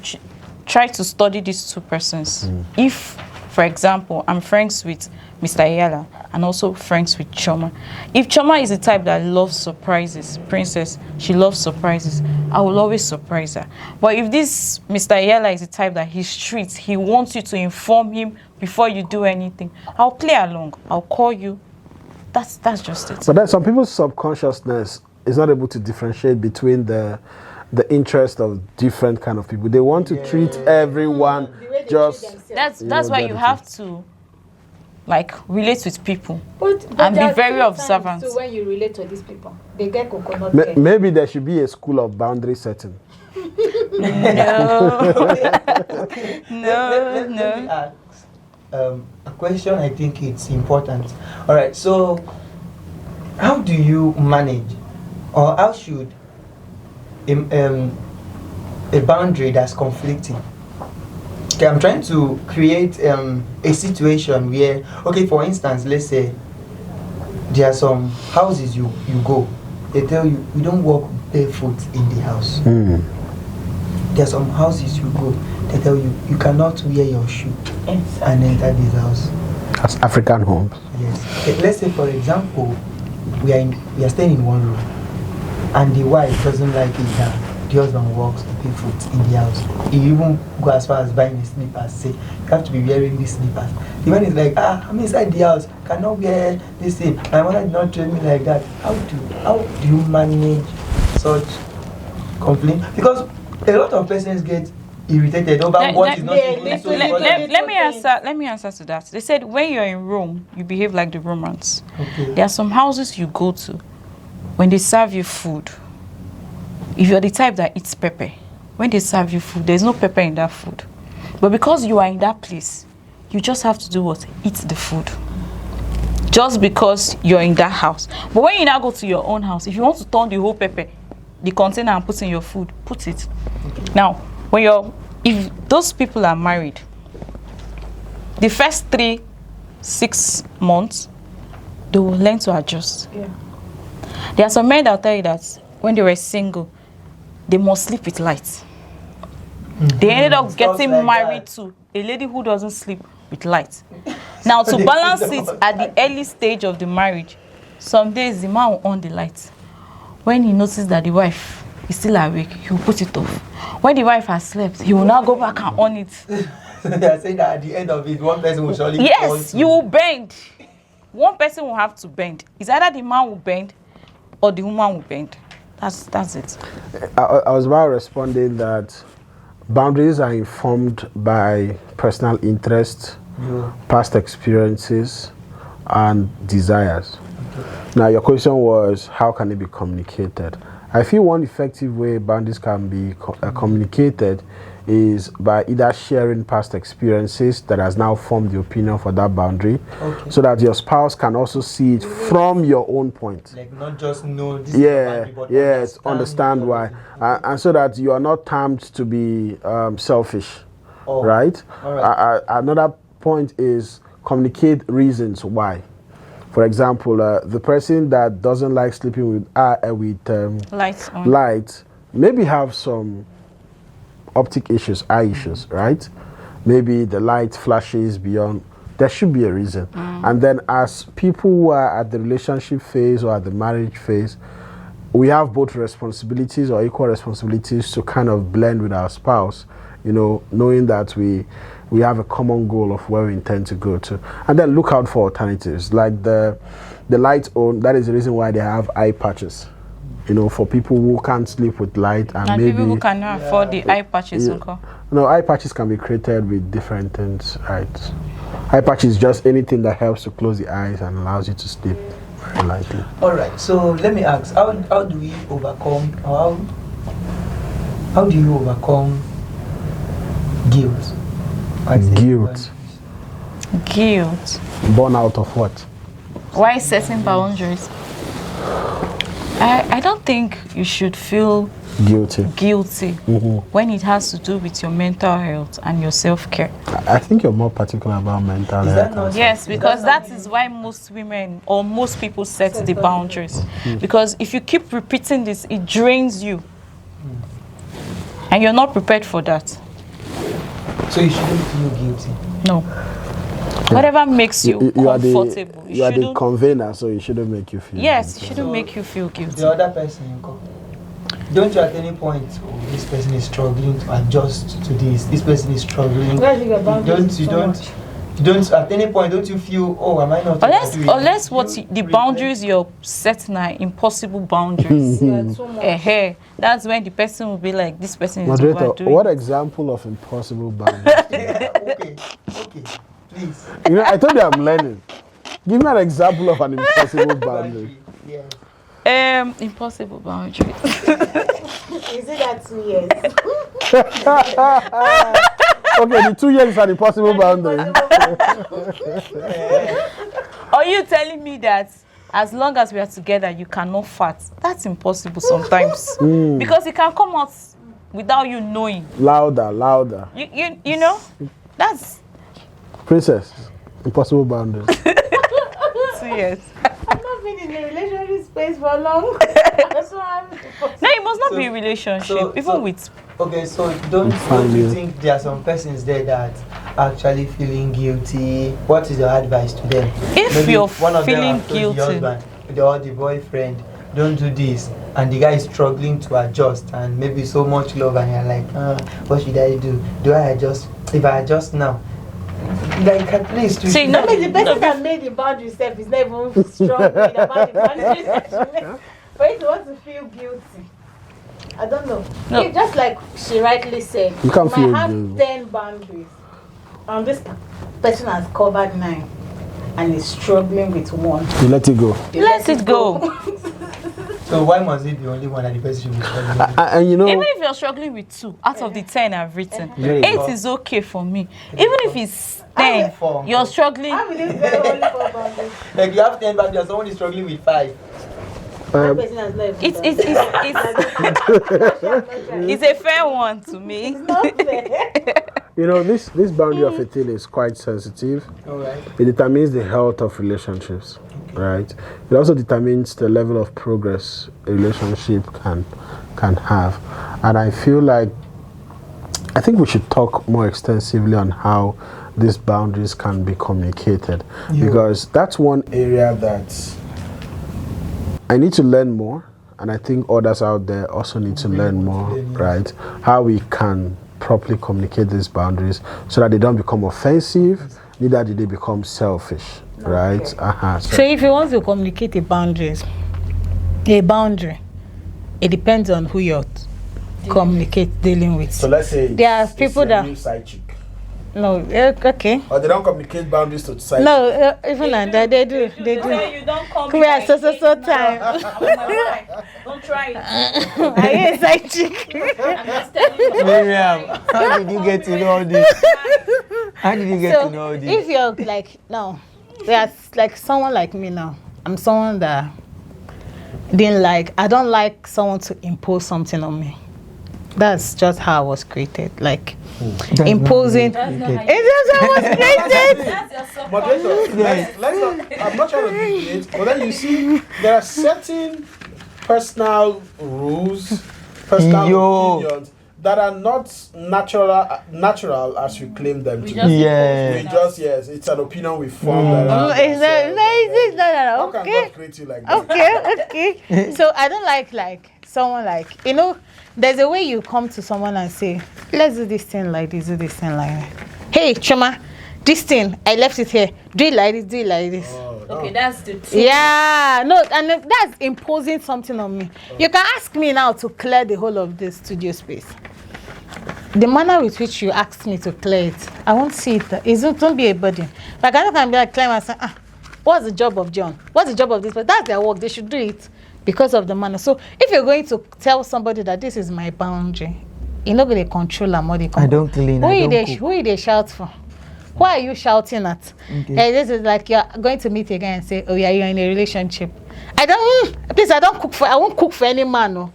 try to study these two persons. If, for example, I'm friends with Mr. Ayala and also friends with Choma. If Choma is the type that loves surprises, Princess, she loves surprises, I will always surprise her. But if this Mr. Ayala is the type that he's strict, he wants you to inform him before you do anything, I'll play along. I'll call you. That's just it. But then some people's subconsciousness is not able to differentiate between the interest of different kind of people. They want to treat everyone just. That's know, why you that have to relate with people But and there be are very few times observant. too when you relate to these people, they get coconut head. Maybe there should be a school of boundary setting. Let me ask a question. I think it's important. All right. So, how do you manage, or how should a boundary that's conflicting? Okay, I'm trying to create a situation where, okay, for instance, let's say there are some houses you go, they tell you you don't walk barefoot in the house. There are some houses you go, they tell you you cannot wear your shoe and enter this house. As African homes. Yes. Okay, let's say for example, we are staying in one room, and the wife doesn't like it that the husband walks barefoot in the house. He even go as far as buying the slippers, say you have to be wearing these slippers. The man is like, I'm inside the house, cannot wear this thing. My mother did not train me like that. How do you manage such conflict? Because a lot of persons get irritated over what is not even so important. Let me answer to that. They said when you're in Rome, you behave like the Romans. Okay. There are some houses you go to, when they serve you food, if you're the type that eats pepper, when they serve you food, there's no pepper in that food. But because you are in that place, you just have to do what? Eat the food. Just because you're in that house. But when you now go to your own house, if you want to turn the whole pepper, the container and put in your food, put it. Now, if those people are married, the first 3-6 months, they will learn to adjust. Yeah. There are some men that will tell you that when they were single, they must sleep with light. They ended up getting married to a lady who doesn't sleep with light. Now, to balance it at the early stage of the marriage, some days the man will on the light. When he notices that the wife is still awake, he will put it off. When the wife has slept, he will now go back and on it. They are saying that at the end of it, one person will surely Yes, you will bend. One person will have to bend. It's either the man will bend or the woman will bend. That's it. I was about responding that boundaries are informed by personal interest, past experiences, and desires. Now, your question was, how can it be communicated? I feel one effective way boundaries can be communicated is by either sharing past experiences that has now formed the opinion for that boundary, so that your spouse can also see it from your own point. Like not just know this is the boundary, but understand why. And so that you are not termed to be selfish, right? Another point is communicate reasons why. For example, the person that doesn't like sleeping with lights maybe have some optic issues, eye issues, right? Maybe the light flashes beyond. There should be a reason. And then as people who are at the relationship phase or at the marriage phase, we have both responsibilities or equal responsibilities to kind of blend with our spouse, knowing that we have a common goal of where we intend to go to. And then look out for alternatives. Like the light on, that is the reason why they have eye patches. For people who can't sleep with light and maybe people who cannot afford the eye patches. No, eye patches can be created with different things, right? Eye patch is just anything that helps to close the eyes and allows you to sleep very lightly. All right, so let me ask, how do we overcome, how do you overcome guilt? Guilt. Born out of what? Why setting boundaries? I don't think you should feel guilty when it has to do with your mental health and your self-care. I think you're more particular about mental health. Yes, because that is why most women or most people set the boundaries. Because if you keep repeating this, it drains you. And you're not prepared for that. So you shouldn't feel guilty? No. Whatever makes you comfortable. You are the convener, so it shouldn't make you feel Yes, it shouldn't make you feel guilty. The other person, don't you at any point, this person is struggling to adjust to this person is struggling. You don't at any point, don't you feel, am I not unless the boundaries you're setting are impossible boundaries. That's when the person will be like, this person is overdoing. What example of impossible boundaries? Okay, please. I told you I'm learning. Give me an example of an impossible boundary. Impossible boundary. Is it that 2 years? Okay, the 2 years is an impossible boundary. Are you telling me that as long as we are together, you cannot fart? That's impossible sometimes. Because it can come out without you knowing. Louder. You know? That's... Princess, impossible boundaries. 2 years. I've not been in a relationship space for long. No, it must not be a relationship, with... Okay, so don't you think there are some persons there that are actually feeling guilty? What is your advice to them? If maybe you're one of feeling them guilty, the husband or the boyfriend, don't do this, and the guy is struggling to adjust, and maybe so much love, and you're like, what should I do? Do I adjust? If I adjust now, like at least the person that made the boundary step is not even strong about the boundaries. For you to want to feel guilty, I don't know. No. Just like she rightly said, you can't feel have 10 boundaries, and this person has covered 9 and is struggling with 1. You let it go. Let it go. So why must it be only one that the person should be struggling with? And even if you're struggling with 2 out of the 10 I've written, 8 is okay for me. Even if it's 10, you're struggling. I believe there are only 4 boundaries. Like you have 10 boundaries, someone is struggling with 5. That person has not even done It's a fair one to me. It's not fair. You know, this boundary of a thing is quite sensitive. All right. It determines the health of relationships, right? It also determines the level of progress a relationship can have. And I feel like I think we should talk more extensively on how these boundaries can be communicated, because that's one area that I need to learn more, and I think others out there also need to learn more, right? How we can properly communicate these boundaries so that they don't become offensive, neither do they become selfish, right? So if you want to communicate a boundary, it depends on who you're dealing with. So let's say there are people that new side chick. No, okay. Or they don't communicate boundaries to side. No, even like that they do. They do. You don't come We are so time. Don't try it. I hear side chick. I'm just telling you. Miriam, how did you get to know all this? How did you get So to know all this? if you're like now, there's like someone like me now. I'm someone that I don't like someone to impose something on me. That's just how I was created. Like imposing. It's just how I was created. That's your Moderator, let's not, I'm not trying to deviate, but then you see there are certain personal rules, personal opinions that are not natural as we claim them to be. Yes. It's an opinion we formed. It's not How can God create you like that? okay. So I don't like someone like, you know, there's a way you come to someone and say, let's do this thing like this, do this thing like that. Hey, Choma, this thing, I left it here. Do it like this, do it like this. Oh, no. Okay, that's the truth. Yeah, no, and that's imposing something on me. You can ask me now to clear the whole of this studio space. The manner with which you asked me to clear it, I won't see it. It won't be a burden. Like I can be like, climb and say, what's the job of John? What's the job of this? But that's their work. They should do it because of the manner. So if you're going to tell somebody that this is my boundary, you're not going to control them or they I don't clean. Who are they shout for? Who are you shouting at? Okay. This is like you're going to meet again and say, oh yeah, you're in a relationship. I won't cook for any man. No.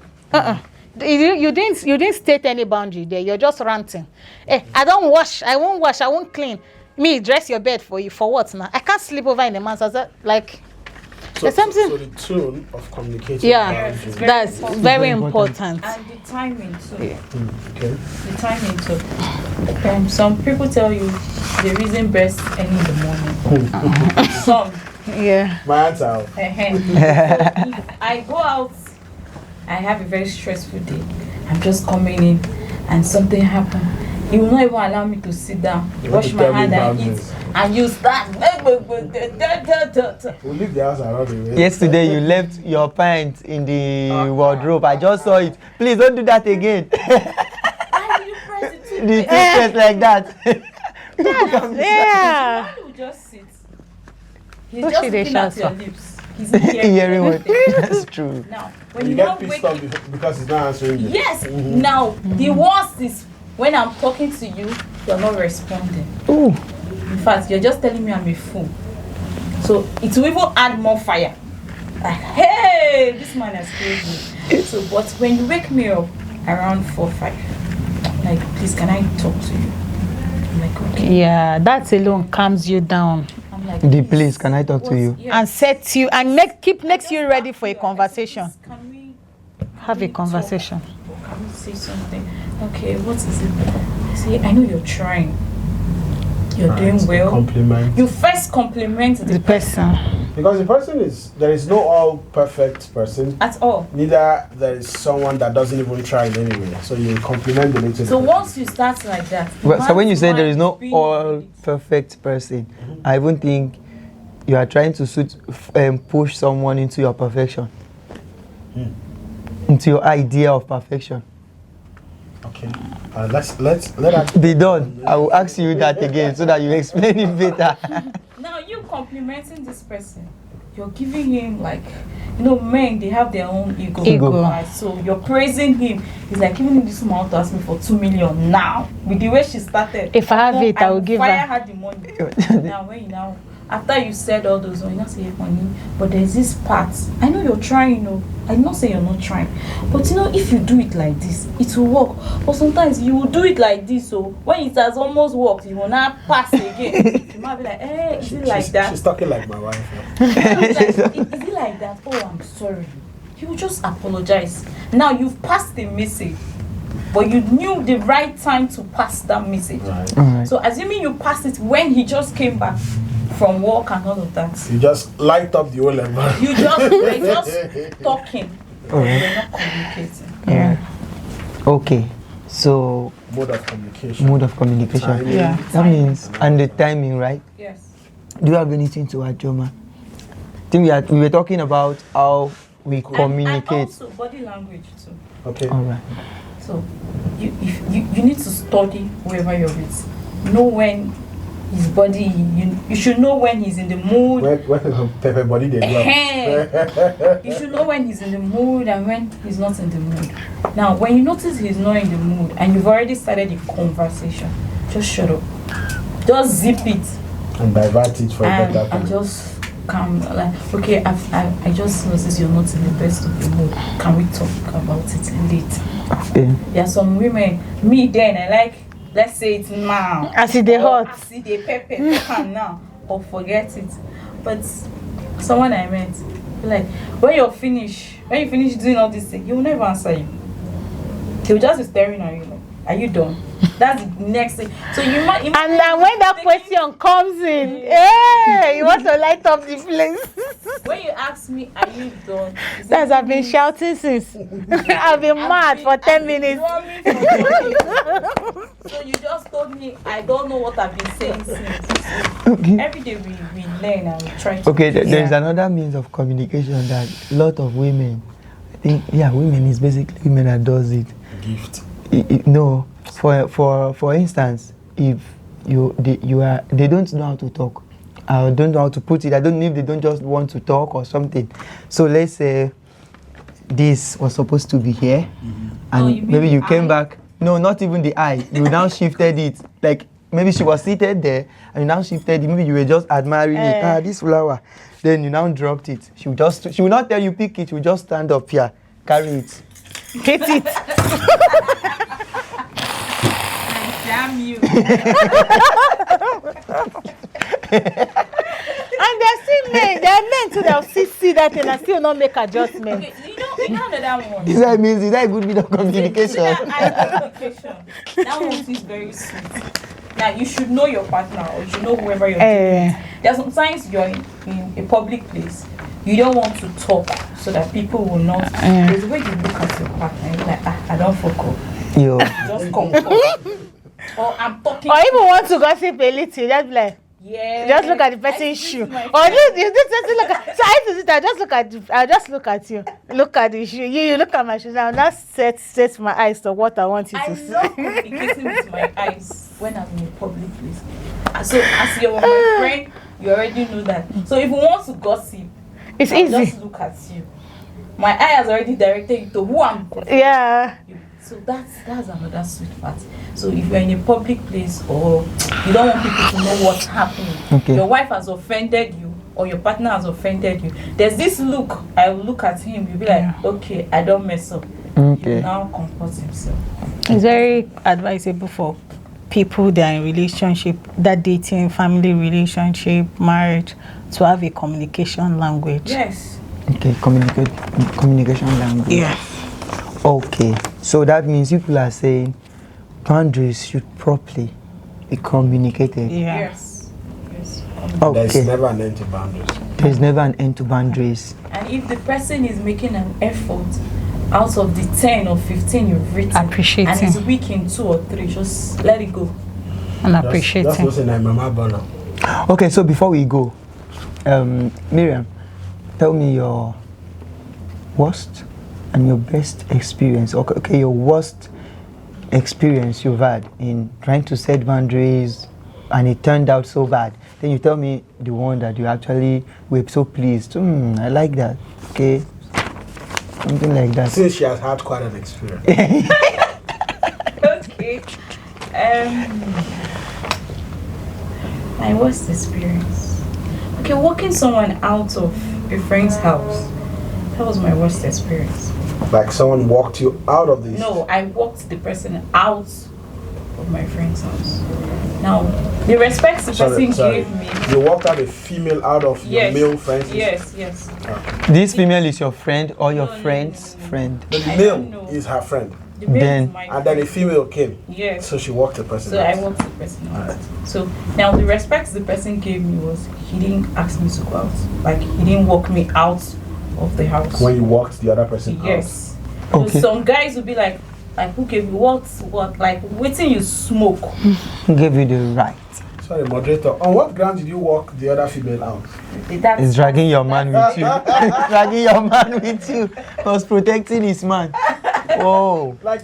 You didn't state any boundary there. You're just ranting. Hey, I won't wash, I won't clean. Me, dress your bed for you. For what now? I can't sleep over in the man's house. Like, So something. So the tone of communicating. Yeah, boundaries. that's very important. And the timing too. Okay. The timing too. Some people tell you the reason best early in the morning. Some. Yeah. My answer. So if I go out, I have a very stressful day. I'm just coming in and something happened. You will not even allow me to sit down, wash my hand and eat. And you start. We'll leave the house around the way. Yesterday you left your pants in the wardrobe. I just saw it. Please don't do that again. Why did you press it too? The toothpaste like that. Yeah. Why you just sit? He's Who just should they looking at shout your for? lips. He's not Hearing what? anything. That's true. Now, when You you get not pissed wake off because he's not answering you. yes. Now the worst is when I'm talking to you, you're not responding. Ooh. In fact, you're just telling me I'm a fool. So it will even add more fire. Like, hey, this man has killed me. So, but when you wake me up around 4, 5, like, please, can I talk to you? I'm like, okay. Yeah, that alone calms you down I'm like, The please, can I talk to you? Yeah. and sets you and makes you ready for a conversation. Can we Have a conversation. talk? Can we say something? Okay, what is it? I say, I know you're trying. You're doing well. Compliment. You first compliment The person. Because the person there is no all perfect person. at all. Neither there is someone that doesn't even try in any way. So you compliment the little. So once you start like that. Well, so when you say there is no being- all perfect person, I even think you are trying to push someone into your perfection, into your idea of perfection. Okay. Let us. Be done. I will ask you that again so that you explain it better. Now you complimenting this person, you're giving him like, you know, men, they have their own ego. Ego. Right? So you're praising him. It's like giving him this amount to ask me for 2 million now. With the way she started. If I have it, I will give fire her. her the money. Now when you now after you said all those, you not say honey, but there's this part. I know you're trying, I'm not saying you're not trying, but if you do it like this, it will work. But sometimes you will do it like this, so when it has almost worked, you will not pass again. You might be like, is it like that? She's talking like my wife. Is it like that? Oh, I'm sorry. You will just apologize. Now you've passed the message, but you knew the right time to pass that message. Right. So assuming you passed it when he just came back from work and all of that, You just light up the whole environment. we're just talking. We're not communicating. Yeah. Okay. So Mode of communication. mode of communication. Timing. Yeah. That means and the timing, right? Yes. Do you have anything to add, Joma? I think we were talking about how we communicate. And also body language too. Okay. All right. So you need to study whoever you're with. Know when his body, you should know when he's in the mood. When pepper body they do. You should know when he's in the mood and when he's not in the mood. Now, when you notice he's not in the mood and you've already started the conversation, just shut up. Just zip it And divert it for a better and time. just come like, okay, I just noticed you're not in the best of the mood. Can we talk about it later? Okay. There are some women, me then, I like, let's say it now. As it dey Or hot. as it dey pepper now. Or forget it. But someone I met, like, when you finish doing all this thing, he will never answer you. He will just be staring at you like, are you done? That's the next thing. So you might And then when that question comes in, hey, you want to light up the place. when you ask me, are you done? That's I've been shouting since. I've been mad for 10 minutes. So you just told me I don't know what I've been saying since. Okay. Every day we learn and we try to. Okay, there's another means of communication that a lot of women, I think, women is basically women that does it. Gift. No, for instance, if they don't know how to talk, I don't know how to put it. I don't know if they don't just want to talk or something. So let's say this was supposed to be here, and you mean maybe you the came eye? back. No, not even the eye. You now shifted it. Like maybe she was seated there, and you now shifted it. Maybe you were just admiring it. This flower. Then you now dropped it. She will not tell you pick it. She will just stand up here, carry it. Hit it. Damn you. And there's still men. There are men too that will see that thing and still not make adjustments. Okay, you know another one. Is that a good bit of communication? That one is very sweet. Now you should know your partner or you should know whoever you're dealing with. There are sometimes you're in a public place. You don't want to talk so that people will not. There's a way you look at your partner. You're like, I don't fuck up. Yo. Just come. Or I'm talking. Or even want to gossip a little, just be like, Yeah. just look at the person's shoe. Or just look at. So I used to sit, I'll just look at you. Look at the shoe. You look at my shoes. I'll not set my eyes to what I want you to I see. love communicating with my eyes when I'm in a public place. So as you're my friend, you already know that. So if you want to gossip, It's I'll easy. just look at you. My eye has already directed you to who I'm gossiping. Yeah. So that's another sweet part. So if you're in a public place or you don't want people to know what's happening, Okay. your wife has offended you or your partner has offended you, there's this look. I will look at him, you'll be like, okay, I don't mess up. Okay. He now comport himself. It's very advisable for people that are in relationship, that dating, family relationship, marriage, to have a communication language. Yes. Okay, communication language. Yeah. Okay, so that means people are saying boundaries should properly be communicated. Yeah. Yes. Yes. There's Okay, never an end to boundaries. there's never an end to boundaries. And if the person is making an effort out of the 10 or 15 you've written, Appreciate and him. it's weak in 2 or 3, just let it go. And appreciate That's him. what's in my mama burner. Okay, so before we go, Miriam, tell me your worst and your best experience. Okay, your worst experience you've had in trying to set boundaries and it turned out so bad. Then you tell me the one that you actually were so pleased. I like that. Okay, something like that. Since she has had quite an experience. Okay. My worst experience. Okay, walking someone out of a friend's house. That was my worst experience. Like someone walked you out of this? No, I walked the person out of my friend's house. Now, the respect the person gave me. You walked out a female out of your male friends? Yes. This female is your friend or your friend's friend? The male is her friend. The male Then- is my And then a female came. Yes. So she walked the person So out. I walked the person out. So now the respect the person gave me was he didn't ask me to go out. Like he didn't walk me out of the house. When you walked the other person Yes. Okay. So some guys would be like who gave you what? Like waiting you smoke. Who gave you the right? out. Sorry, moderator. On what ground did you walk the other female out? That's He's dragging your man with you. Dragging your man with you. Was protecting his man. Whoa. Like,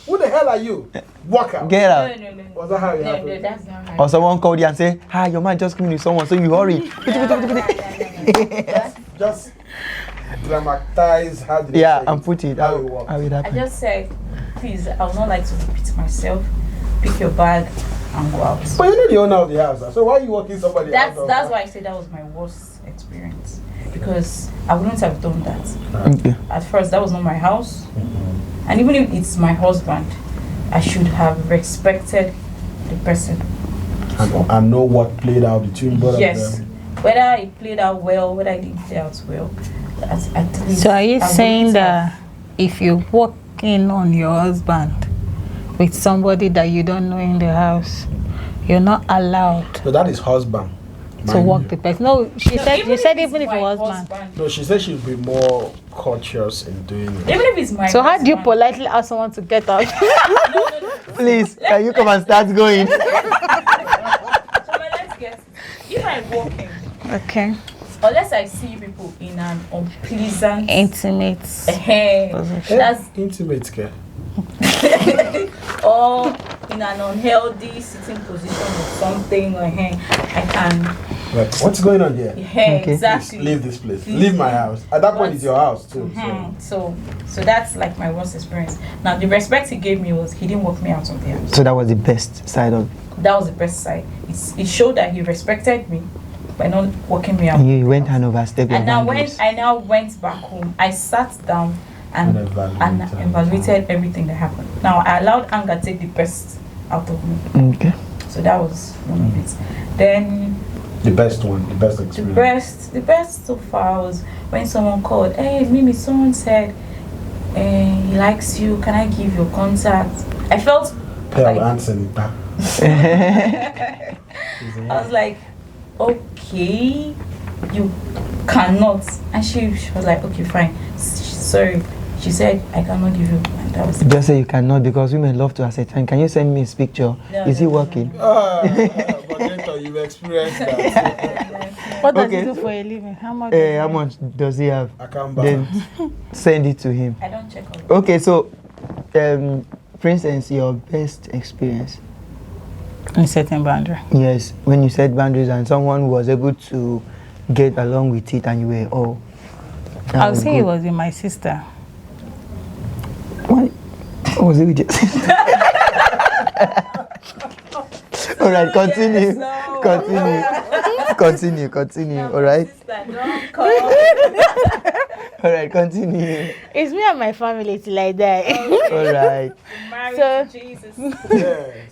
who the hell are you? Walk out. Get out. No. Was that how it No, happened? that's not right. Or someone called you and say, hi, your man just came with someone, so you hurry. Just dramatize how did Yeah, you say and it? put it How out. it walked. How it I happened. just said, please, I would not like to repeat myself. Pick your bag and go out. But you're not the owner of the house, so why are you walking somebody That's out of that's why I said that was my worst experience, because I wouldn't have done that. Okay. At first, that was not my house, and even if it's my husband, I should have respected the person. And know what played out between both Yes, of them. whether it played out well, whether it didn't play out well. At least So are you I saying wouldn't that if you walk in on your husband with somebody that you don't know in the house, you're not allowed So that is husband. to Mind walk you. the person? No, she said. You said even if my it was husband. No, she said she'd be more cautious in doing it. Even if it's my So how do you husband. politely ask someone to get out? Please, can you come and start going? So let's get if I'm walking, Okay. unless I see people in an unpleasant Intimate. that's Intimate care. or in an unhealthy sitting position or something I can Like, what's going on here? Okay. exactly Leave this place. Leave my house. At that point, it's your house too. So that's like my worst experience. Now the respect he gave me was he didn't walk me out of the house. So that was the best side of That was the best side. It showed that he respected me by not walking me out. and you went and overstepped your And now when boundaries. I now went back home, I sat down and evaluated everything that happened. Now I allowed anger take the best out of me. Okay. So that was one of it. Then The best one, the best experience. the best so far was when someone called, hey Mimi, someone said he likes you, can I give your contact? I felt like, Answer that. I was like, okay, you cannot. And she was like, okay, fine. Sorry. She said, I cannot give you. And that was Just say you cannot because women love to ascertain. Can you send me his picture? Is he working? Moderator, you've experienced that. What does Okay. he do for a living? How much? How much does he have? I can't Then send it to him. I don't check on Okay, so, for instance, your best experience. In setting boundary. Yes, when you set boundaries and someone was able to get along with it and you were, oh. that I'll say it good. was with my sister. What? What was it with your sister? All right, continue. Continue. All right. All right, continue. It's me and my family. It's like that. All right. married So- to Jesus.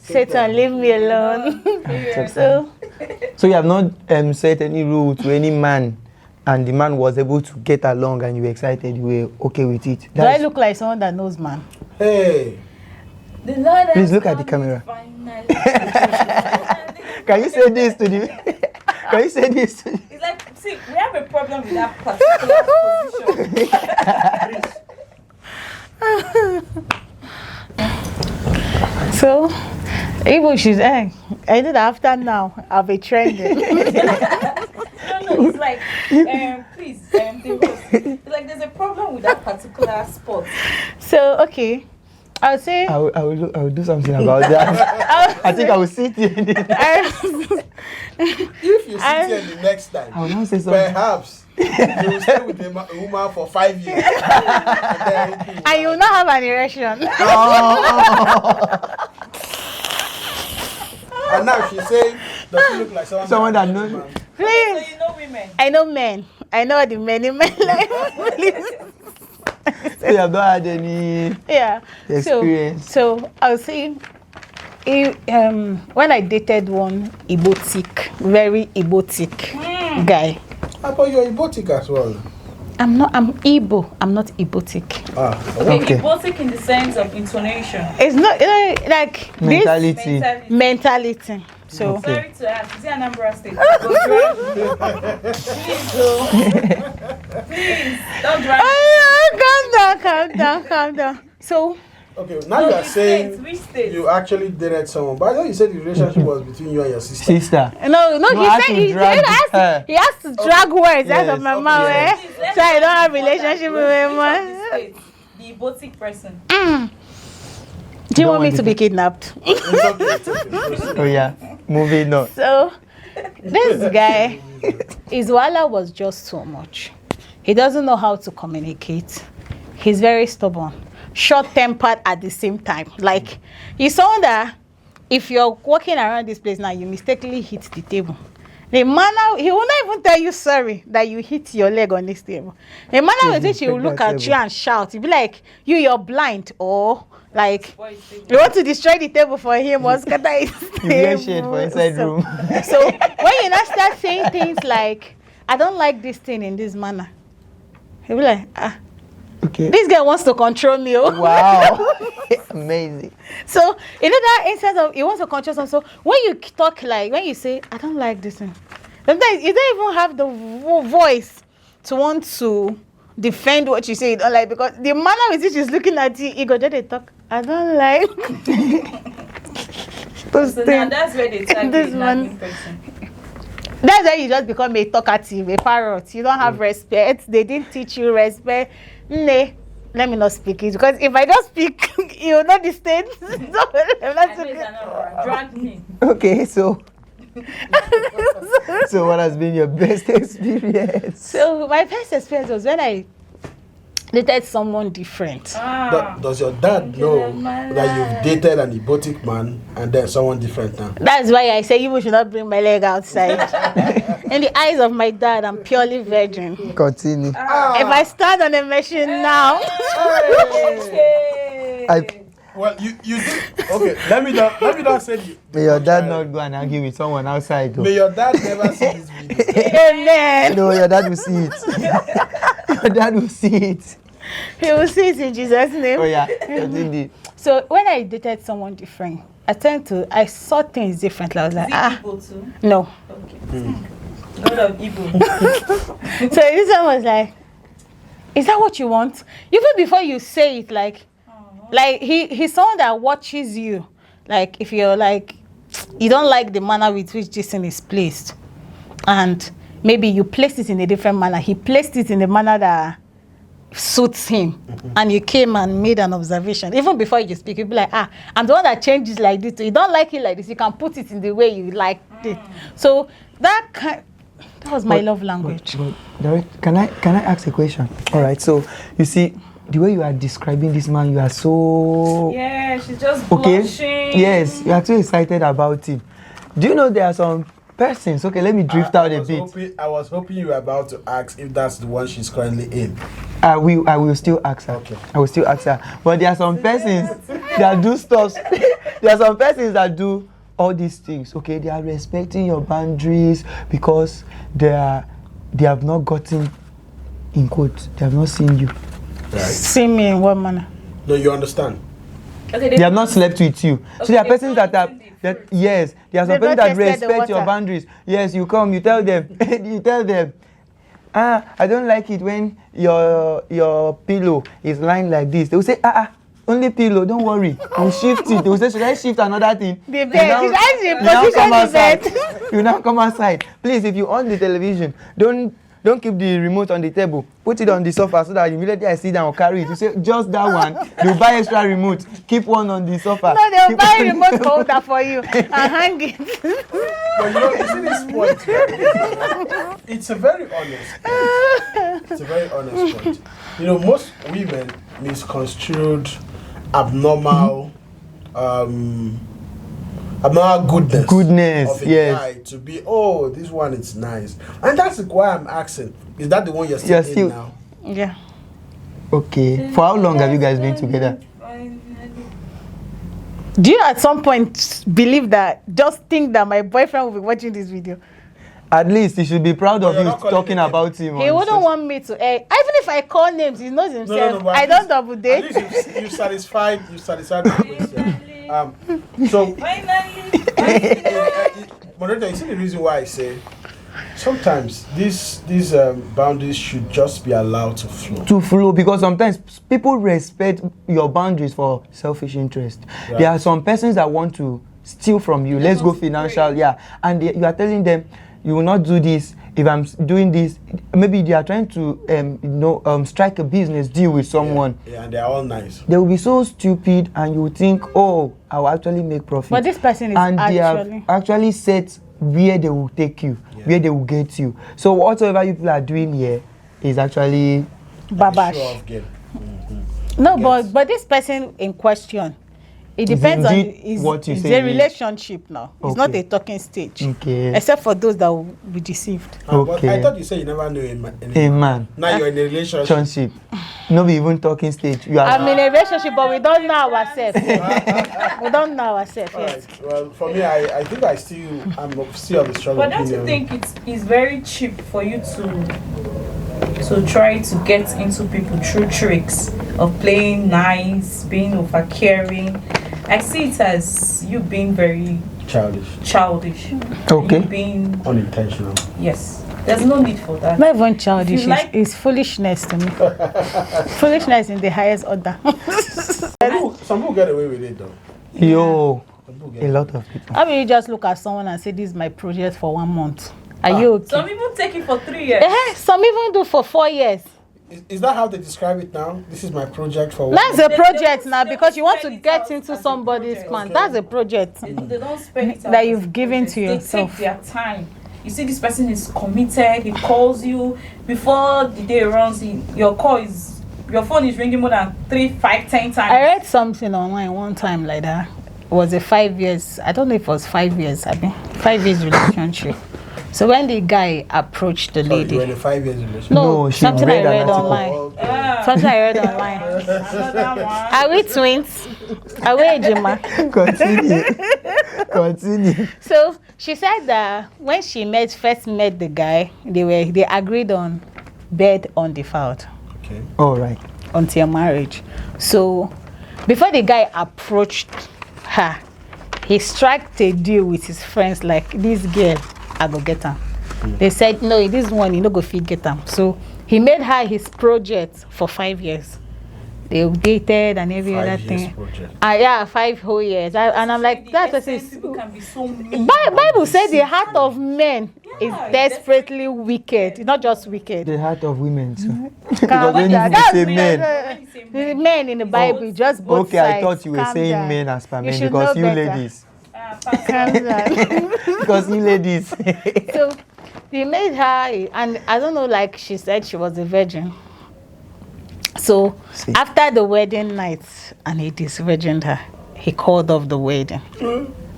Satan, leave me alone. So So you have not set any rule to any man, and the man was able to get along, and you were excited. You were okay with it. do I look like someone that knows man? Hey, The Lord Please has look at the come camera. finally. Can you say this to the? Can you say this to the? It's like, see, we have a problem with that particular position. So even she's I did after now. I'll be trending. No, it's like, please, it's like there's a problem with that particular spot. So okay. I'll say I will do something about that. I think I will sit here. if you sit here the next time, I will now say something. perhaps you will stay with a woman for 5 years. and you will not have an erection. And now she's saying, does she look like someone Someone that knows knows. man? Please. So you know women. I know men. I know the many men like please. So you have not had any Yeah. experience. So I was saying, when I dated one Ibotic, very Ibotic guy. How about you're Ibotic as well? I'm Igbo. I'm not Ibotic. Okay. Ibotic in the sense of intonation. It's not like Mentality. this mentality. So Sorry to ask, is it Anambra State? Please, please, don't drive. Calm down. So Okay, now you are saying Which state? you actually dated someone, but I know you said the relationship was between you and your sister. Sister. no, You he have said to he drag her. has to drag words out Yes, of my okay, mouth, yes. So I don't have relationship with my Which mom. of the states? The Ibotic person. Do you want me to be kidnapped? It's okay. Oh yeah. Moving on. So this guy, his wala was just so much. He doesn't know how to communicate. He's very stubborn, short-tempered at the same time. Like he's someone that if you're walking around this place now, you mistakenly hit the table. The manner he will not even tell you sorry that you hit your leg on this table. The manner with which he will look at you and shout, he'll be like, you're blind, or like you want to destroy the table for him or scatter his You wear table. shade for inside room. So when you now start saying things like, I don't like this thing in this manner, he'll be like, Okay. this guy wants to control me. Oh. Wow. Amazing. So you know that instead of he wants to control something. So when you talk like when you say I don't like this thing, sometimes you don't even have the voice to want to defend what you say you don't like, because the manner with which he's looking at you, he go just dey talk. I don't like. So now that's where they tag This the man- nagging person. That's why you just become a talkative, a parrot. You don't have respect. They didn't teach you respect. Nay, let me not speak it, because if I don't speak, you will not the state. So, I'm not I know it's speaking. Anambra. Drag me. Okay, so what has been your best experience? So my first experience was when I dated someone different. Does your dad know that you've dated an Ibotic man and then someone different now? That's why I say you should not bring my leg outside. In the eyes of my dad, I'm purely virgin. Continue. If I stand on a machine now, Well, you did. Okay, let me not say you. May your dad not go and argue with someone outside. Though. May your dad never see this video. amen. No, your dad will see it. Your dad will see it. He will see it in Jesus' name. Oh yeah, continue. So when I dated someone different, I saw things differently. I was like, Igbo too? no. Okay. God of Igbo. So this one was like, is that what you want? Even before you say it, like he's someone that watches you. Like if you're like, you don't like the manner with which this thing is placed, and maybe you placed it in a different manner. He placed it in a manner that suits him, and you came and made an observation. Even before you speak, you'll be like, I'm the one that changes like this. So you don't like it like this, you can put it in the way you liked it. So that was my love language. But, Derek, can I ask a question? All right. So you see, the way you are describing this man, you are so Yeah, she's just okay. blushing. Yes, you are too excited about him. Do you know there are some persons? Okay, let me drift out a bit. I was hoping you were about to ask if that's the one she's currently in. I will still ask her. Okay. I will still ask her. But there are some persons that do stuff. There are some persons that do all these things. Okay, they are respecting your boundaries because they have not gotten, in quotes, they have not seen you. Right. See me in what manner? No, you understand. Okay, They have not slept with you. So there are persons that are yes, there are some They've persons not that tested the respect your water. boundaries. Yes, you come, you tell them, I don't like it when your pillow is lying like this. They will say, only pillow, don't worry. We'll shift it. They will say, should I shift another thing? The bed. You Should now I come position the outside. bed? You now come outside. Please, if you on the television, don't keep the remote on the table. Put it on the sofa so that immediately I sit down or carry it. You say just that one. You buy extra remote. Keep one on the sofa. No, they'll Keep buy one- a remote holder for you and hang it. But you see this point. It's a very honest point. It's a very honest point. Most women misconstrued abnormal abnormal goodness of a yes. guy to be, oh, this one is nice. And that's why I'm asking, is that the one you're still in now? Yeah. Okay. For how long have you guys been together? Do you at some point believe that, just think that my boyfriend will be watching this video? At least he should be proud of you're you not calling talking him. about him. He wouldn't want me to even if I call names, he knows himself. but I at don't least- double date. At least you satisfied the question. So, moderator, you see the reason why I say sometimes these boundaries should just be allowed to flow. to flow, because sometimes people respect your boundaries for selfish interest. Right. There are some persons that want to steal from you. Let's go financial, yeah, and you are telling them you will not do this. If I'm doing this, maybe they are trying to strike a business deal with someone. Yeah, and they're all nice. They will be so stupid, and you will think, oh, I will actually make profit. But this person is and they actually have actually set where they will take you, where they will get you. So whatever you people are doing here is actually babash. Show off game. No, Yes. but this person in question, it Is depends on indeed what you it's say a is- relationship now. It's not Okay. a talking stage. okay. Except for those that will be deceived. But I Okay. thought you said you never knew a A man, Now you're in a relationship. relationship, no be even talking stage. You are I'm in a relationship, but we don't know ourselves. We don't know ourselves All yet. right. Well, for me, I think I'm still of the strong But don't opinion. you think it's very cheap for you to try to get into people through tricks of playing nice, being over caring? I see it as you being very childish. Okay. You being Unintentional. yes. There's no need for that. Not even childish, If you like- it's foolishness to me. Foolishness in the highest order. Some people get away with it though. Yo, Some people get a lot of people. How will you just look at someone and say, this is my project for 1 month? Are you okay? Some people take it for 3 years. Some even do for 4 years. Is that how they describe it now? This is my project for That's one a They- project they now will because you want to spell it get out into as a somebody's project. plan. Okay. That's a project. They don't spell it out That as you've a given project. to yourself. They take their time. You see, this person is committed. He calls you before the day runs. Your phone is ringing more than 3, 5, 10 times. I read something online one time like that. It was a 5 years. I don't know if it was 5 years. 5 years relationship. So when the guy approached the Sorry, lady, you were in a 5 years relationship. No, she something read I an read article. online. Okay. Something I read online. Another one. Are we twins? Are we Ejima? Continue. So she said that when she first met the guy, they agreed on bed undefiled Okay. All right. until marriage. So before the guy approached her, he struck a deal with his friends like, this girl, I go get her. They said, no, this one, you no go fit get her. So he made her his project for 5 years. They dated and every 5 other years thing. project. Yeah, 5 whole years. And I'm like, The that essence person is. people can be so mean. Bible said the heart of men is Yeah, desperately wicked. It's not just wicked. The heart of women. So. Calm when down. you That's say me. men. When you say The men in the Bible, just both Okay, sides. I thought you were Calm saying down. men as per You men should because know you better. ladies. Calm down. Because you ladies. So he made her, and I don't know, like she said she was a virgin. So See. after the wedding night, and he disvirgined her, he called off the wedding.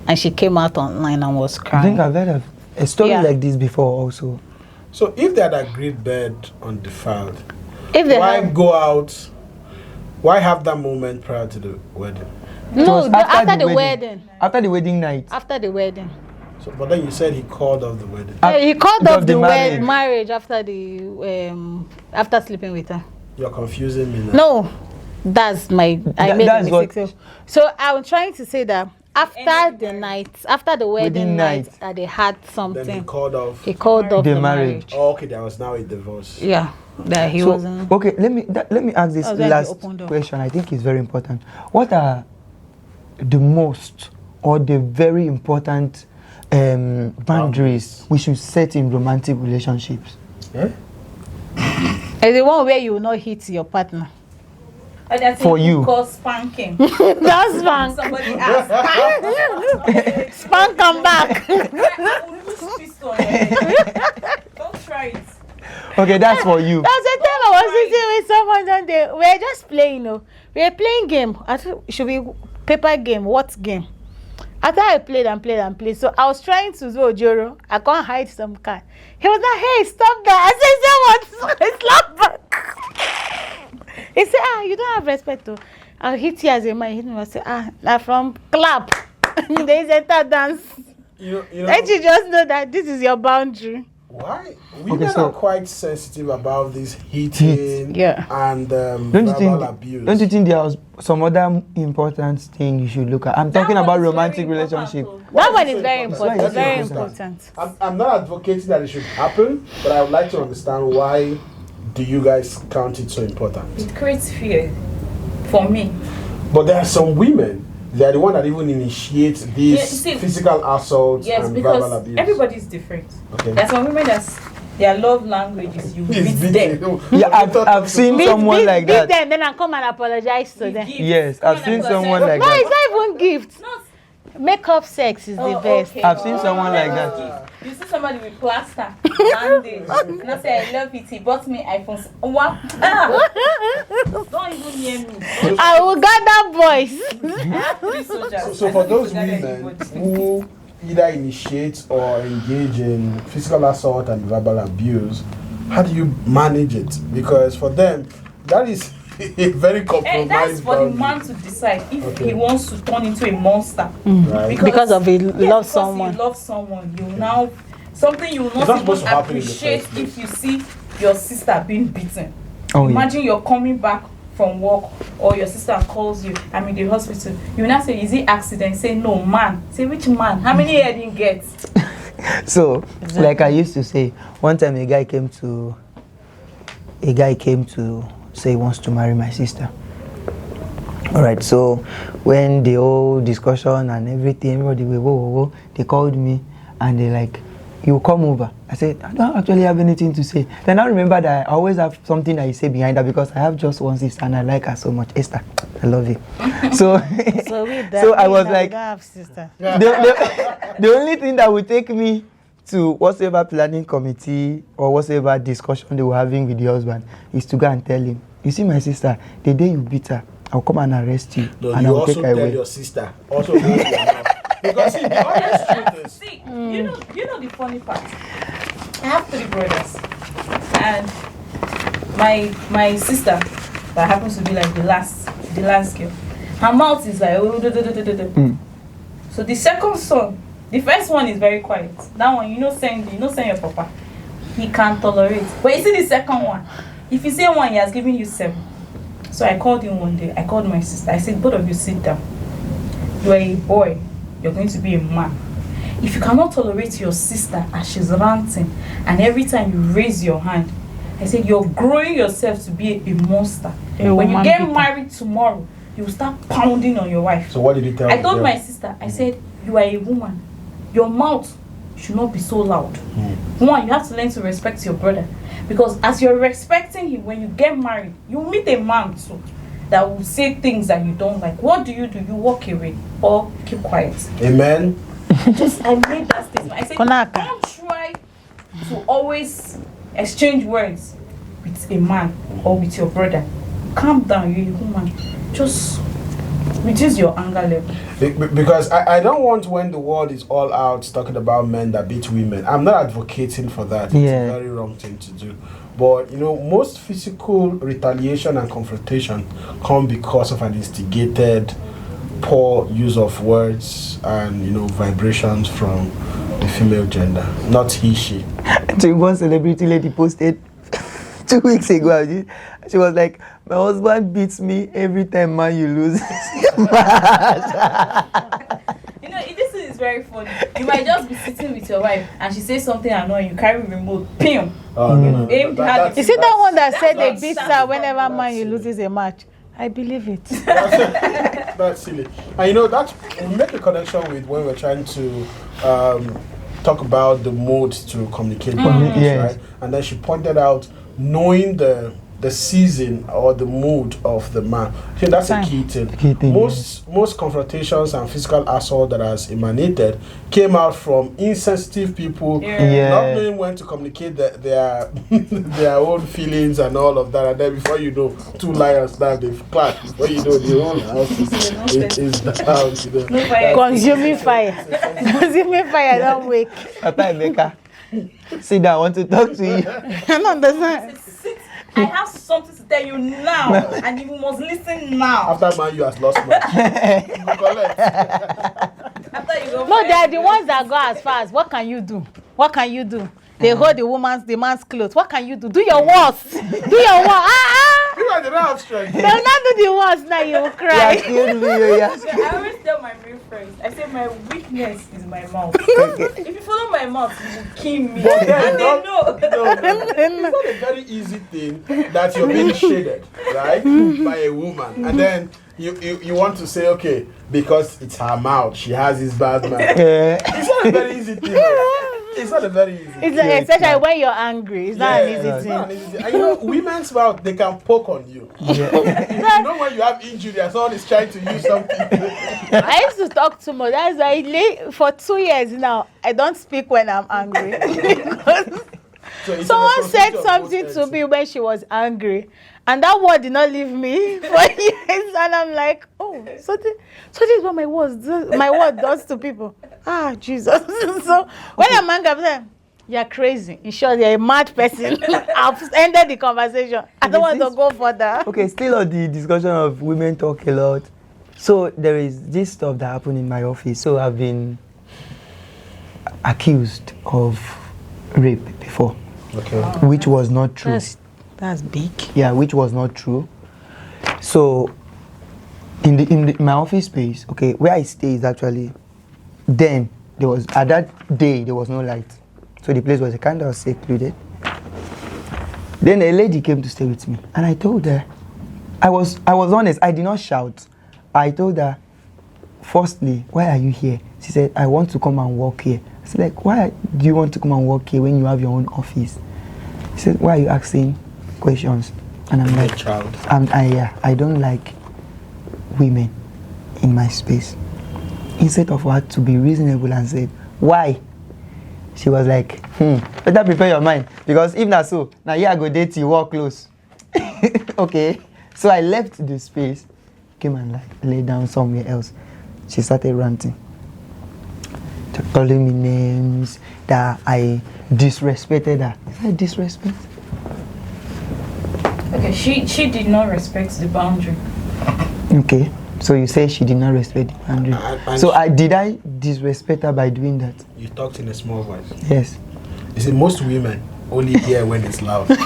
And she came out online and was I think crying. I've heard of a story Yeah. like this before also. So if they had agreed bed undefiled, If they why have, go out? Why have that moment prior to the wedding? It was after the wedding. After the wedding night. After the wedding. So, but then you said he called off the wedding. He called Because off the the marriage. marriage after the after sleeping with her. You're confusing me now. No, that's my. I made a that's what- mistake. So I'm trying to say that after the night, after the wedding night, night. that they had Then he something. called off. He called off The the marriage. marriage. Oh, okay, there was now a divorce. Yeah, that he So, wasn't. okay, let me ask this Oh, then he last opened up. question. I think it's very important. What are the most or the very important boundaries we should set in romantic relationships? Eh? It's the one where you will not hit your partner. And that's For it, you. called spanking. That's spank. Somebody asked. Spank come back. I will lose fist on your head. Don't try it. Okay, that's for you. That's the time I was sitting with someone and they were just playing. We were playing game. I think it should be paper game. What game? After I played and played and played, so I was trying to do Ojoro. I can't hide some card. He was like, "Hey, stop that!" I said, "What? It's not back." He said, "You don't have respect, though." I'll hit you as a man. He hit me. I said, "Now from clap, there is a dance." Let you just know that this is your boundary. Why? Women are quite sensitive about this hitting and verbal abuse. Don't you think there was some other important thing you should look at? I'm talking about romantic relationship. That one is very important. Very important. I'm not advocating that it should happen, but I would like to understand why do you guys count it so important? It creates fear for me. But there are some women, they are the one that even initiate these physical assaults and verbal abuse. Everybody is different. Okay. There are some women that's their love language is you beat them. Yeah, I've seen someone like that. Beat them, then I come and apologize to them. Yes, I've seen someone like that. No, it's not even gift. Makeup sex is the best. Okay. I've seen someone like that. You see somebody with plaster, bandage, and I say, "I love it." He bought me iPhones. What? Don't even near me. I will gather boys. So for those women who either initiate or engage in physical assault and verbal abuse, how do you manage it? Because for them, that is a very compromised that's for boundary. the man to decide if he wants to turn into a monster. Right. Because of he loves someone. You love someone, you now something you will not even appreciate if you see your sister being beaten. Imagine you're coming back from work or your sister calls you, I'm in the hospital. You now say, "Is it accident?" Say, "No, man." Say, "Which man? How many years didn't get?" So, like I used to say, one time a guy came to say he wants to marry my sister. Alright, so when the whole discussion and everything, everybody whoa, they called me and they like, "You come over." I said, "I don't actually have anything to say." Then I remember that I always have something I say behind her because I have just one sister and I like her so much. Esther, I love you. So I was like, the only thing that would take me to whatever planning committee or whatever discussion they were having with the husband is to go and tell him, "You see my sister, the day you beat her, I'll come and arrest you." No, and you I'll also take her tell away. your sister. Also hold your mouth. Because see, the honest truth is... See, you know the funny part. I have 3 brothers, and my sister that happens to be like the last girl. Her mouth is like So the second son, the first one is very quiet. That one, saying your papa, he can't tolerate. But you see the second one, if you say 1, he has given you 7. So I called him one day. I called my sister. I said, "Both of you sit down. You are a boy. You're going to be a man. If you cannot tolerate your sister as she's ranting, and every time you raise your hand," I said, "you're growing yourself to be a monster. When you get married tomorrow, you will start pounding on your wife." So what did you tell I told my sister, I said, "You are a woman. Your mouth should not be so loud. One, you have to learn to respect your brother. Because as you're respecting him, when you get married, you meet a man too that will say things that you don't like. What do? You walk away or keep quiet." Amen. I made that statement. I said, don't try to always exchange words with a man or with your brother. Calm down, you're a woman. Just reduce your anger level. Because I don't want, when the world is all out talking about men that beat women, I'm not advocating for that. It's a very wrong thing to do. But most physical retaliation and confrontation come because of an instigated poor use of words and vibrations from the female gender, not he, she. So one celebrity lady posted 2 weeks ago, she was like, "My husband beats me every time man you lose." This is very funny. You might just be sitting with your wife and she says something annoying, you carry remote, pim. No. Is it that one that said they beat her whenever man you loses a match? I believe it. That's silly. And that we make a connection with when we're trying to talk about the modes to communicate, right? And then she pointed out, knowing the the season or the mood of the man. I think that's a key thing. Most confrontations and physical assault that has emanated came out from insensitive people not knowing when to communicate their their own feelings and all of that. And then before you know, two liars now they've clashed. Before you know, the whole house is down. Consuming fire. Consuming fire, don't wake. Papa Emeka, sit down, I want to talk to you. I don't understand. I have something to tell you now, and you must listen now. After man, you has lost much. You go collect. After you go No, they are the ones that go as far as what can you do? What can you do? They hold the man's clothes. What can you do? Do your worst. Do your worst. You are the right strength. They'll not do the worst now. You will cry. I always tell my real friends, I say my weakness is my mouth. If you follow my mouth, you will kill me. But then, And they know. It's not a very easy thing that you're being shaded, right, by a woman, and then you want to say, okay, because it's her mouth, she has this bad mouth. It's not a very easy thing. It's not a very easy thing. It's especially when you're angry. It's not an easy It's thing. not an easy thing. And you know, women's mouth, they can poke on you. You know when you have injury and someone is trying to use something. I used to talk too much. That's why for 2 years now, I don't speak when I'm angry. Someone said something to me when she was angry, and that word did not leave me for years. And I'm like, oh, so this is what my word does to people. Ah, Jesus. So when I'm angry, I'm like, you're crazy. In short, you're a mad person. I've ended the conversation. I don't want to go further. Okay, still on the discussion of women talk a lot. So there is this stuff that happened in my office. So I've been accused of rape before. Okay. Which was not true. That's big. Yeah, which was not true. So in my office space, okay, where I stay is actually, then there was, at that day there was no light. So the place was a kind of secluded. Then a lady came to stay with me, and I told her, I was honest, I did not shout. I told her, firstly, why are you here? She said, I want to come and work here. I said, like, why do you want to come and work here when you have your own office? She said, why are you asking questions? And I'm like, I don't like women in my space. Instead of her to be reasonable and said, why? She was like, better prepare your mind, because if not so, now here I go date you, walk close. Okay, so I left the space, came and like lay down somewhere else. She started ranting, calling me names that I disrespected her. Is that disrespect? Okay, she did not respect the boundary. Okay, so you say she did not respect the boundary. So did I disrespect her by doing that? You talked in a small voice. Yes. You see, most women only hear when it's loud. Women!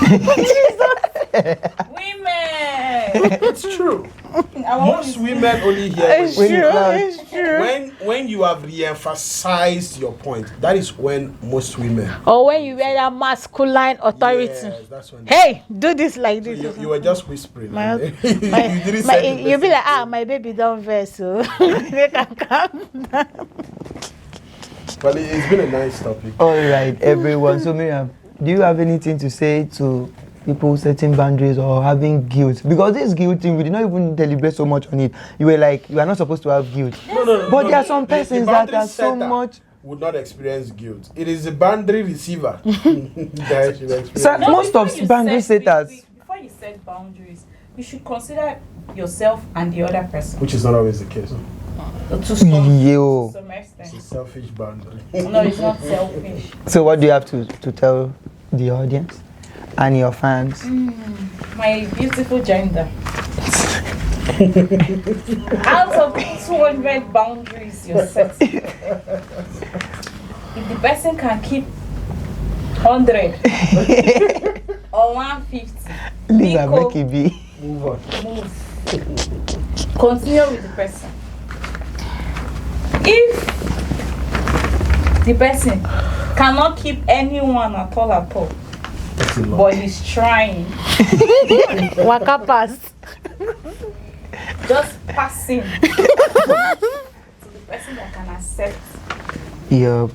It's true. Most women only hear It's true. when you have re-emphasized your point. That is when most women. Or when you wear that masculine authority. Yes, that's when. Hey, do this like this. You were just whispering. My- you didn't say You'll be like, my baby don't vex, so they can calm down. But it's been a nice topic. All right, everyone. So Miriam, do you have anything to say to people setting boundaries or having guilt? Because this guilt thing, we did not even deliberate so much on it. You were like, you are not supposed to have guilt. But there are some persons that are so much. Would not experience guilt. It is the boundary receiver that should experience. So most before of you boundary set- setters. Before you set boundaries, you should consider yourself and the other person. Which is not always the case. To some Yo. extent. It's a selfish boundary. No, it's not selfish. So what do you have to tell the audience and your fans? My beautiful gender. Out of 200 boundaries you're setting, if the person can keep 100 or 150, Leave and Nico, make it be. Move on. move. Continue with the person. If the person cannot keep anyone at all, That's a lot. but he's trying, Waka pass. just passing to the person that can accept Yeah.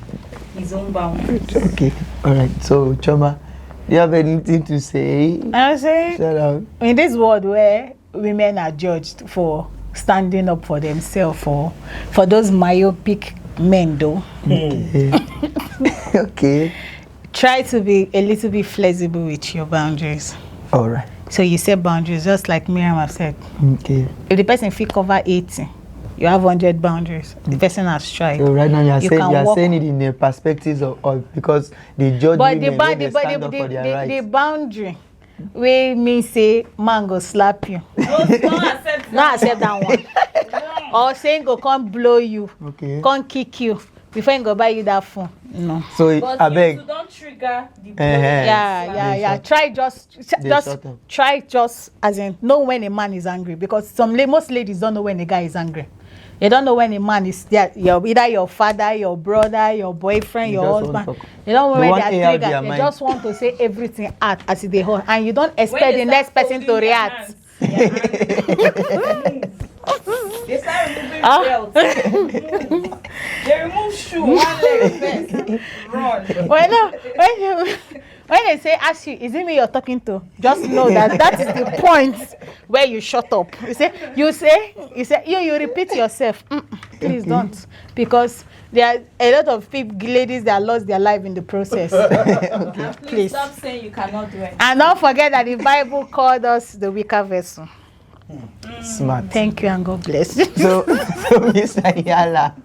his own boundaries. Okay. All right. So Choma, you have anything to say? I'm saying, Shut up. in this world where women are judged for standing up for themselves, for those myopic men, though, Okay. try to be a little bit flexible with your boundaries. All right. So you set boundaries, just like Miriam have said. Okay. If the person fit cover 80, you have 100 boundaries. The person has tried. So right now you are walk- saying it in the perspectives of because they judge But women when they stand up for their the rights. boundary wey mean say man go slap you. Don't accept No accept that one. Or saying go come blow you, Okay. come kick you before he go buy you that phone. No. So But I you beg. too don't trigger the Yeah. Try just shut up. try just as in know when a man is angry, because most ladies don't know when a guy is angry. They don't know when a man is there. Either your father, your brother, your boyfriend, They your just want husband. to- They don't know they when want they air are out their triggered. They mind. just want to say everything out as they hold, and you don't expect the next person to react. They start removing Ah. belts. They remove shoe, one leg first. Run. When they say ask you, is it me you're talking to? Just know that is the point where you shut up. You say you repeat yourself. Please don't, because there are a lot of ladies that lost their life in the process. And please Please. stop saying you cannot do it. And don't forget that the Bible called us the weaker vessel. Smart. Thank you and God bless. So Mr. Yala,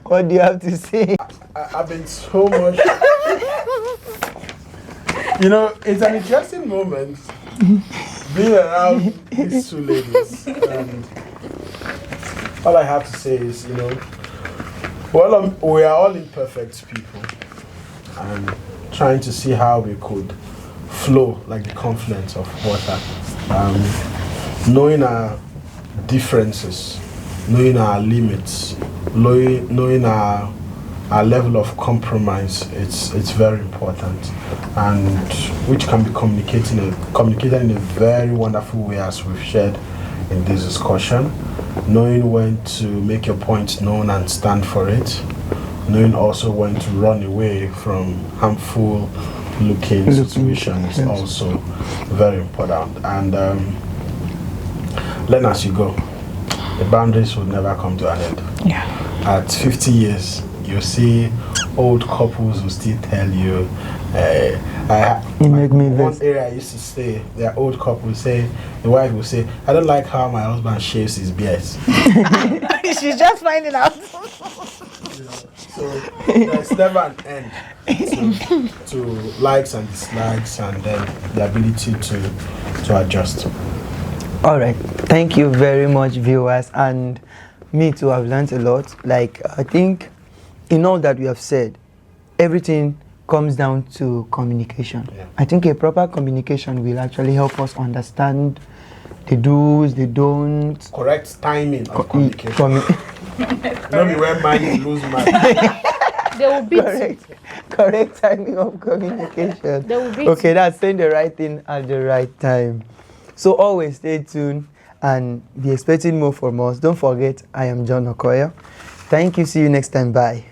what do you have to say? I've been so much. You know, it's an interesting moment being around these two ladies. And all I have to say is, you know, well, we are all imperfect people and trying to see how we could flow like the confluence of water. Knowing our differences, knowing our limits, knowing our level of compromise, it's very important, and which can be communicated in a very wonderful way, as we've shared in this discussion. Knowing when to make your point known and stand for it, knowing also when to run away from harmful looking situations is also very important. And learn as you go. The boundaries will never come to an end. Yeah. At 50 years, you see old couples who still tell you, one area I used to stay, there are old couples say, the wife will say, I don't like how my husband shaves his beard. She's just finding out. So there's never an end to likes and dislikes, and then the ability to adjust. All right. Thank you very much, viewers. And me too, I've learned a lot. Like, I think in all that we have said, everything comes down to communication. Yeah. I think a proper communication will actually help us understand the do's, the don'ts. Correct timing of communication. Not be when man lose man. They will beat you. Correct timing of communication. They will beat Okay, that's saying the right thing at the right time. So always stay tuned and be expecting more from us. Don't forget, I am John Okoya. Thank you. See you next time. Bye.